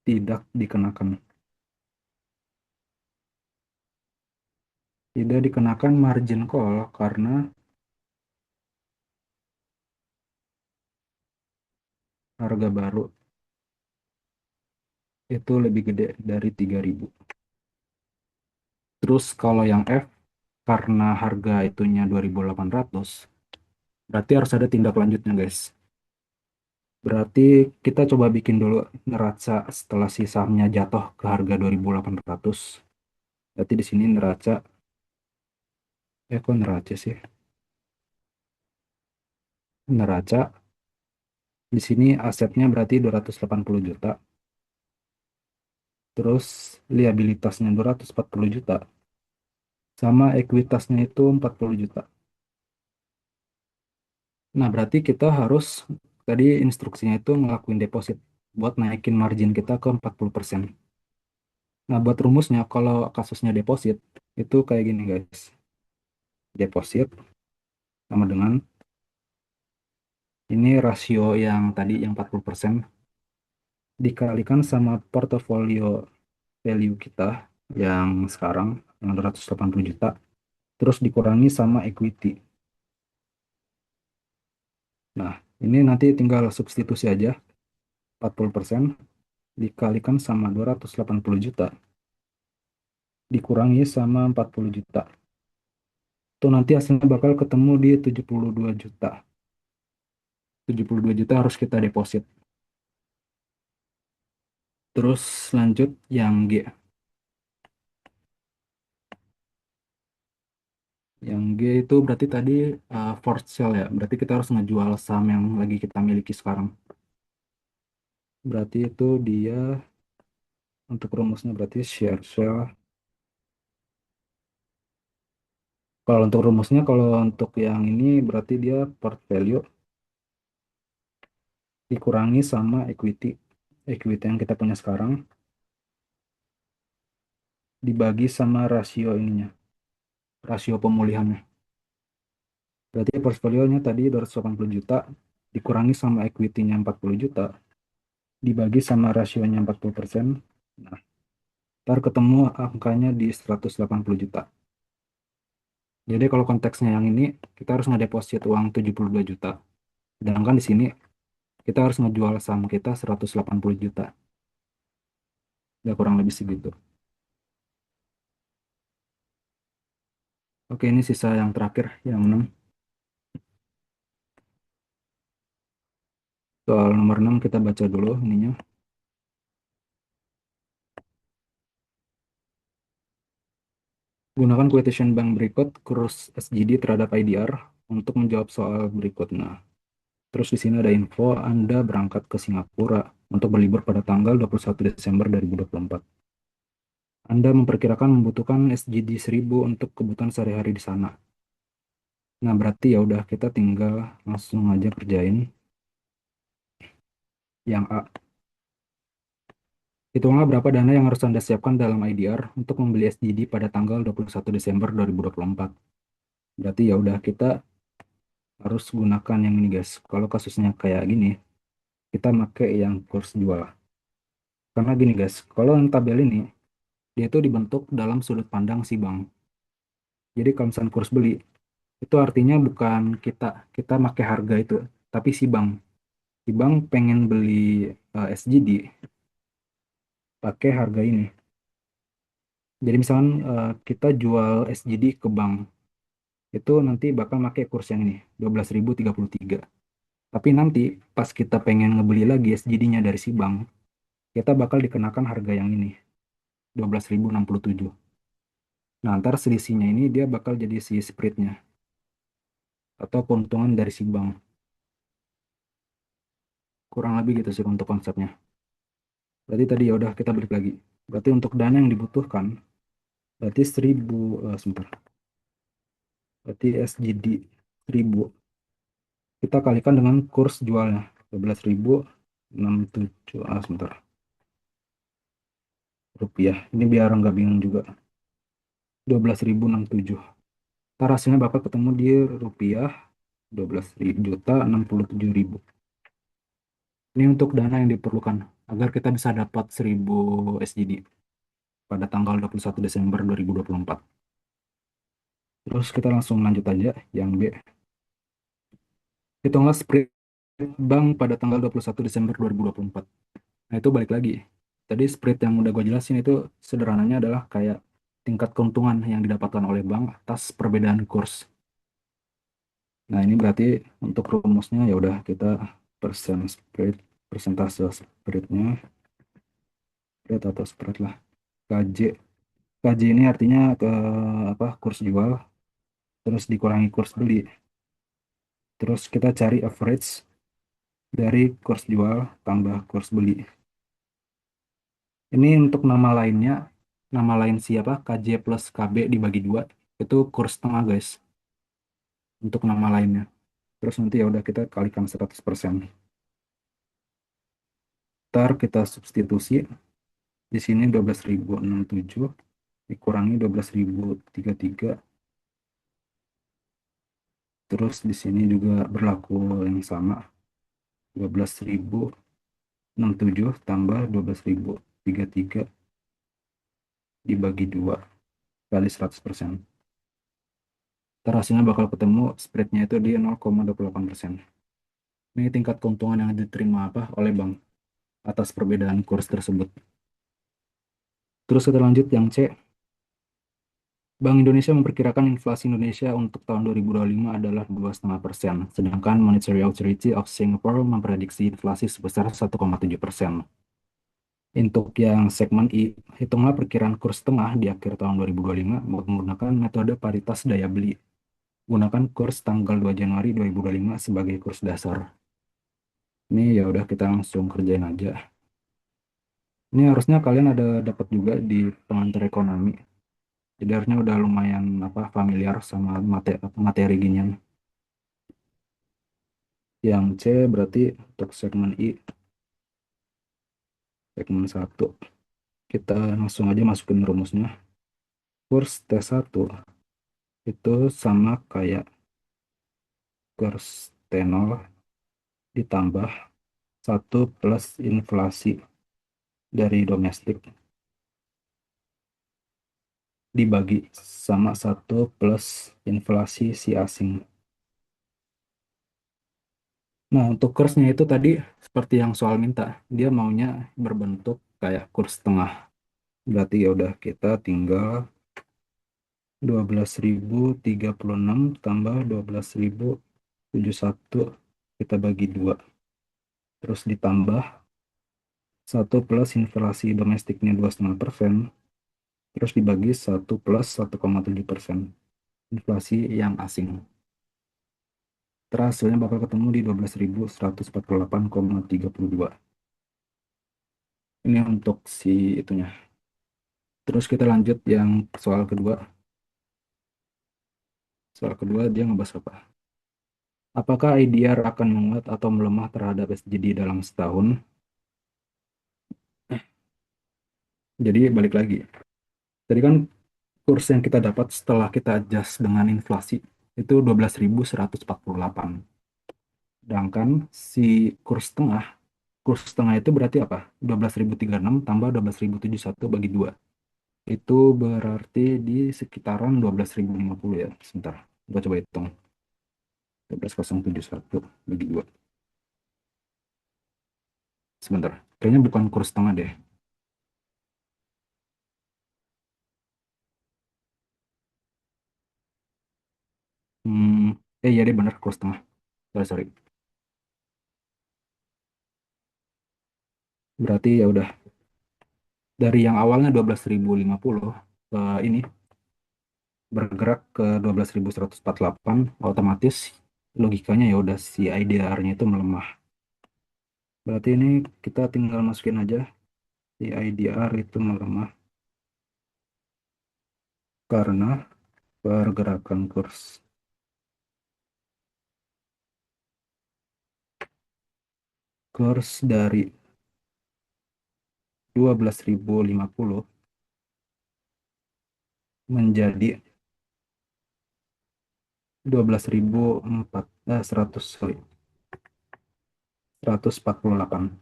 Speaker 1: Tidak dikenakan. Tidak dikenakan margin call karena harga baru itu lebih gede dari 3.000. Terus kalau yang F, karena harga itunya 2.800, berarti harus ada tindak lanjutnya guys. Berarti kita coba bikin dulu neraca setelah si sahamnya jatuh ke harga 2.800. Berarti di sini neraca, kok neraca sih? Neraca, di sini asetnya berarti 280 juta. Terus liabilitasnya 240 juta. Sama ekuitasnya itu 40 juta. Nah, berarti kita harus, tadi instruksinya itu ngelakuin deposit buat naikin margin kita ke 40%. Nah, buat rumusnya, kalau kasusnya deposit, itu kayak gini guys. Deposit sama dengan ini rasio yang tadi yang 40% dikalikan sama portofolio value kita yang sekarang yang 280 juta, terus dikurangi sama equity. Nah, ini nanti tinggal substitusi aja, 40% dikalikan sama 280 juta dikurangi sama 40 juta. Itu nanti hasilnya bakal ketemu di 72 juta. 72 juta harus kita deposit. Terus lanjut yang G. Yang G itu berarti tadi forced sale ya. Berarti kita harus ngejual saham yang lagi kita miliki sekarang. Berarti itu dia untuk rumusnya berarti share sale. Kalau untuk rumusnya, kalau untuk yang ini berarti dia portfolio dikurangi sama equity. Equity yang kita punya sekarang dibagi sama rasio ininya. Rasio pemulihannya. Berarti portfolionya tadi 280 juta dikurangi sama equity-nya 40 juta dibagi sama rasionya 40%. Nah, ntar ketemu angkanya di 180 juta. Jadi kalau konteksnya yang ini, kita harus ngedeposit uang 72 juta. Sedangkan di sini kita harus ngejual saham kita 180 juta. Ya kurang lebih segitu. Oke, ini sisa yang terakhir, yang 6. Soal nomor 6 kita baca dulu ininya. Gunakan quotation bank berikut kurs SGD terhadap IDR untuk menjawab soal berikut. Nah, terus di sini ada info Anda berangkat ke Singapura untuk berlibur pada tanggal 21 Desember 2024. Anda memperkirakan membutuhkan SGD 1000 untuk kebutuhan sehari-hari di sana. Nah, berarti ya udah kita tinggal langsung aja kerjain yang A. Hitunglah berapa dana yang harus Anda siapkan dalam IDR untuk membeli SGD pada tanggal 21 Desember 2024. Berarti ya udah kita harus gunakan yang ini guys. Kalau kasusnya kayak gini, kita pakai yang kurs jual. Karena gini guys, kalau yang tabel ini dia itu dibentuk dalam sudut pandang si bank. Jadi kalau misalnya kurs beli itu artinya bukan kita kita pakai harga itu, tapi si bank. Si bank pengen beli SGD pakai harga ini. Jadi misalkan kita jual SGD ke bank, itu nanti bakal pakai kurs yang ini, 12.033. Tapi nanti pas kita pengen ngebeli lagi SGD-nya dari si bank, kita bakal dikenakan harga yang ini, 12.067. Nah, ntar selisihnya ini dia bakal jadi si spreadnya atau keuntungan dari si bank. Kurang lebih gitu sih untuk konsepnya. Berarti tadi ya udah kita balik lagi. Berarti untuk dana yang dibutuhkan, berarti 1000, sebentar. Berarti SGD. ribu kita kalikan dengan kurs jualnya 12.067 sebentar rupiah. Ini biar nggak bingung juga. 12.067. Ntar hasilnya bakal ketemu di rupiah 12 juta 67 ribu. Ini untuk dana yang diperlukan agar kita bisa dapat 1.000 SGD pada tanggal 21 Desember 2024. Terus kita langsung lanjut aja yang B. Hitunglah spread bank pada tanggal 21 Desember 2024. Nah, itu balik lagi. Tadi spread yang udah gue jelasin itu sederhananya adalah kayak tingkat keuntungan yang didapatkan oleh bank atas perbedaan kurs. Nah, ini berarti untuk rumusnya ya udah kita persen spread, persentase spreadnya, spread atau spread lah, KJ. KJ ini artinya ke apa? Kurs jual, terus dikurangi kurs beli. Terus kita cari average dari kurs jual tambah kurs beli. Ini untuk nama lainnya, nama lain siapa? KJ plus KB dibagi dua, itu kurs tengah guys, untuk nama lainnya. Terus nanti ya udah kita kalikan 100%. Ntar kita substitusi, di sini 12.067 dikurangi 12.033. Terus di sini juga berlaku yang sama, 12.067 tambah 12.033 dibagi 2 kali 100%. Ntar hasilnya bakal ketemu spreadnya itu di 0,28%. Ini tingkat keuntungan yang diterima apa oleh bank atas perbedaan kurs tersebut. Terus kita lanjut yang C. Bank Indonesia memperkirakan inflasi Indonesia untuk tahun 2025 adalah 2,5%, sedangkan Monetary Authority of Singapore memprediksi inflasi sebesar 1,7%. Untuk yang segmen I, hitunglah perkiraan kurs tengah di akhir tahun 2025 menggunakan metode paritas daya beli. Gunakan kurs tanggal 2 Januari 2025 sebagai kurs dasar. Ini ya udah kita langsung kerjain aja. Ini harusnya kalian ada dapat juga di pengantar ekonomi. Jadi harusnya udah lumayan apa familiar sama materi ginian. Yang C berarti untuk segmen I, segmen satu. Kita langsung aja masukin rumusnya. Kurs T1 itu sama kayak kurs T0 ditambah 1 plus inflasi dari domestik dibagi sama 1 plus inflasi si asing. Nah, untuk kursnya itu tadi seperti yang soal minta, dia maunya berbentuk kayak kurs tengah. Berarti ya udah kita tinggal 12.036 tambah 12.071 kita bagi 2. Terus ditambah 1 plus inflasi domestiknya 2,5%. Terus dibagi 1 plus 1,7% inflasi yang asing. Terus hasilnya bakal ketemu di 12.148,32. Ini untuk si itunya. Terus kita lanjut yang soal kedua. Soal kedua dia ngebahas apa? Apakah IDR akan menguat atau melemah terhadap SGD dalam setahun? Jadi balik lagi. Tadi kan kurs yang kita dapat setelah kita adjust dengan inflasi itu 12.148. Sedangkan si kurs tengah itu berarti apa? 12.036 tambah 12.071 bagi 2. Itu berarti di sekitaran 12.050 ya. Sebentar, gua coba hitung. 12.071 bagi 2. Sebentar, kayaknya bukan kurs tengah deh. Iya deh bener kurs tengah. Sorry, sorry. Berarti ya udah dari yang awalnya 12.050 ke ini bergerak ke 12.148 otomatis logikanya ya udah si IDR-nya itu melemah. Berarti ini kita tinggal masukin aja si IDR itu melemah karena pergerakan kurs. kurs dari 12.050 menjadi 148.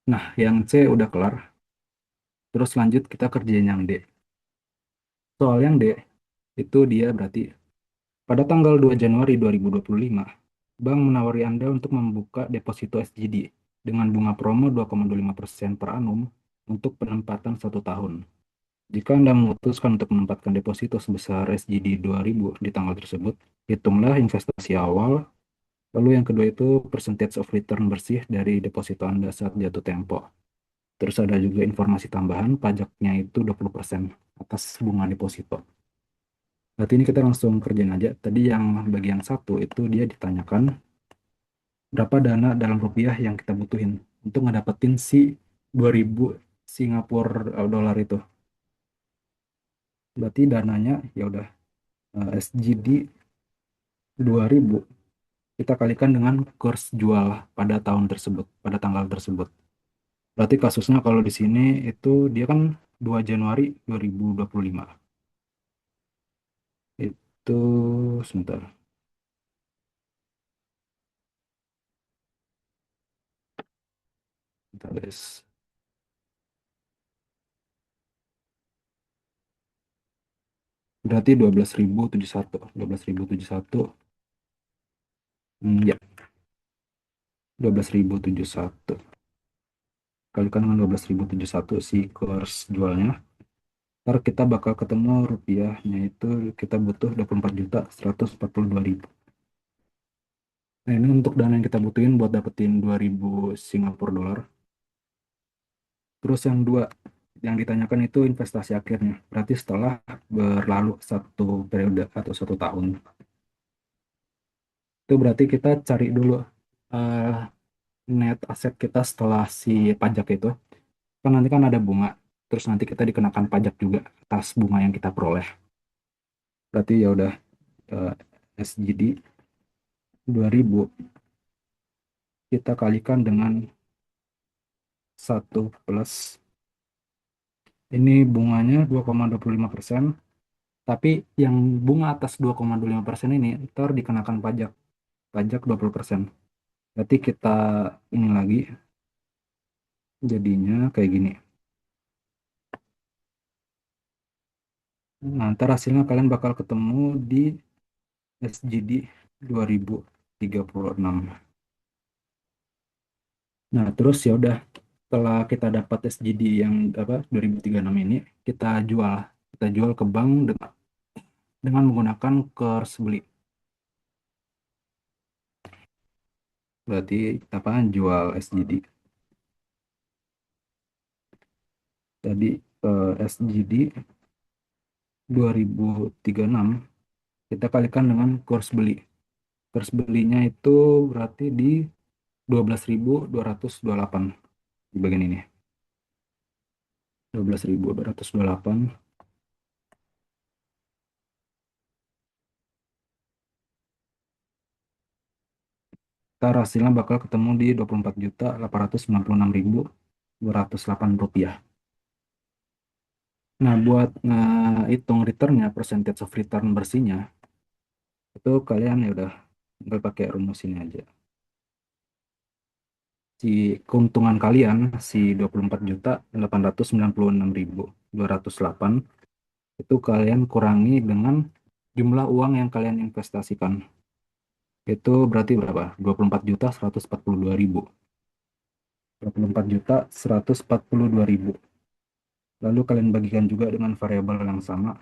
Speaker 1: Nah, yang C udah kelar. Terus lanjut kita kerjain yang D. Soal yang D itu dia berarti pada tanggal 2 Januari 2025, bank menawari Anda untuk membuka deposito SGD dengan bunga promo 2,25% per annum untuk penempatan 1 tahun. Jika Anda memutuskan untuk menempatkan deposito sebesar SGD 2.000 di tanggal tersebut, hitunglah investasi awal. Lalu yang kedua itu percentage of return bersih dari deposito Anda saat jatuh tempo. Terus ada juga informasi tambahan, pajaknya itu 20% atas bunga deposito. Berarti ini kita langsung kerjain aja. Tadi yang bagian satu itu dia ditanyakan berapa dana dalam rupiah yang kita butuhin untuk ngedapetin si 2.000 Singapura dolar itu. Berarti dananya ya udah SGD 2.000 kita kalikan dengan kurs jual pada tahun tersebut, pada tanggal tersebut. Berarti kasusnya kalau di sini itu dia kan 2 Januari 2025. Itu sebentar. Bentar, guys. Berarti 12.071. 12.071. Ya, 12.071. Kalikan dengan 12.071 si kurs jualnya. Ntar kita bakal ketemu rupiahnya itu kita butuh 24.142.000. Nah, ini untuk dana yang kita butuhin buat dapetin 2.000 Singapura dolar. Terus yang dua, yang ditanyakan itu investasi akhirnya. Berarti setelah berlalu satu periode atau 1 tahun. Itu berarti kita cari dulu eh, net aset kita setelah si pajak itu. Kan nanti kan ada bunga. Terus nanti kita dikenakan pajak juga atas bunga yang kita peroleh. Berarti ya udah eh, SGD 2.000 kita kalikan dengan 1 plus ini bunganya 2,25%. Tapi yang bunga atas 2,25% ini ntar dikenakan pajak. Pajak 20%. Berarti kita ini lagi jadinya kayak gini. Nah, ntar hasilnya kalian bakal ketemu di SGD 2036. Nah, terus ya udah setelah kita dapat SGD yang apa 2036 ini, kita jual. Kita jual ke bank dengan menggunakan kurs beli. Berarti apa jual SGD. Tadi SGD 2036 kita kalikan dengan kurs beli. Kurs belinya itu berarti di 12.228 di bagian ini. 12.228. Ntar hasilnya bakal ketemu di 24.896.208 rupiah. Nah, buat ngitung returnnya, percentage of return bersihnya, itu kalian ya udah tinggal pakai rumus ini aja. Si keuntungan kalian, si 24.896.208 itu kalian kurangi dengan jumlah uang yang kalian investasikan. Itu berarti berapa? 24.142.000. 24.142.000. Lalu kalian bagikan juga dengan variabel yang sama.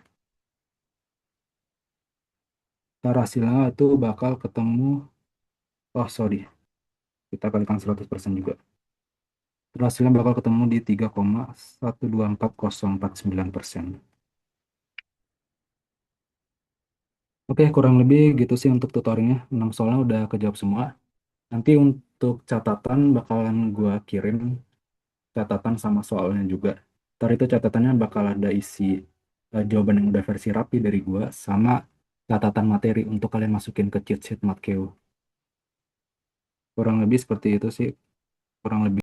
Speaker 1: Ntar hasilnya itu bakal ketemu, oh sorry, kita kalikan 100% juga. Terus hasilnya bakal ketemu di 3,124049%. Oke, kurang lebih gitu sih untuk tutorialnya. 6 soalnya udah kejawab semua. Nanti untuk catatan bakalan gua kirim catatan sama soalnya juga. Ntar itu catatannya bakal ada isi jawaban yang udah versi rapi dari gua sama catatan materi untuk kalian masukin ke cheat sheet Matkeo. kurang lebih seperti itu sih, kurang lebih.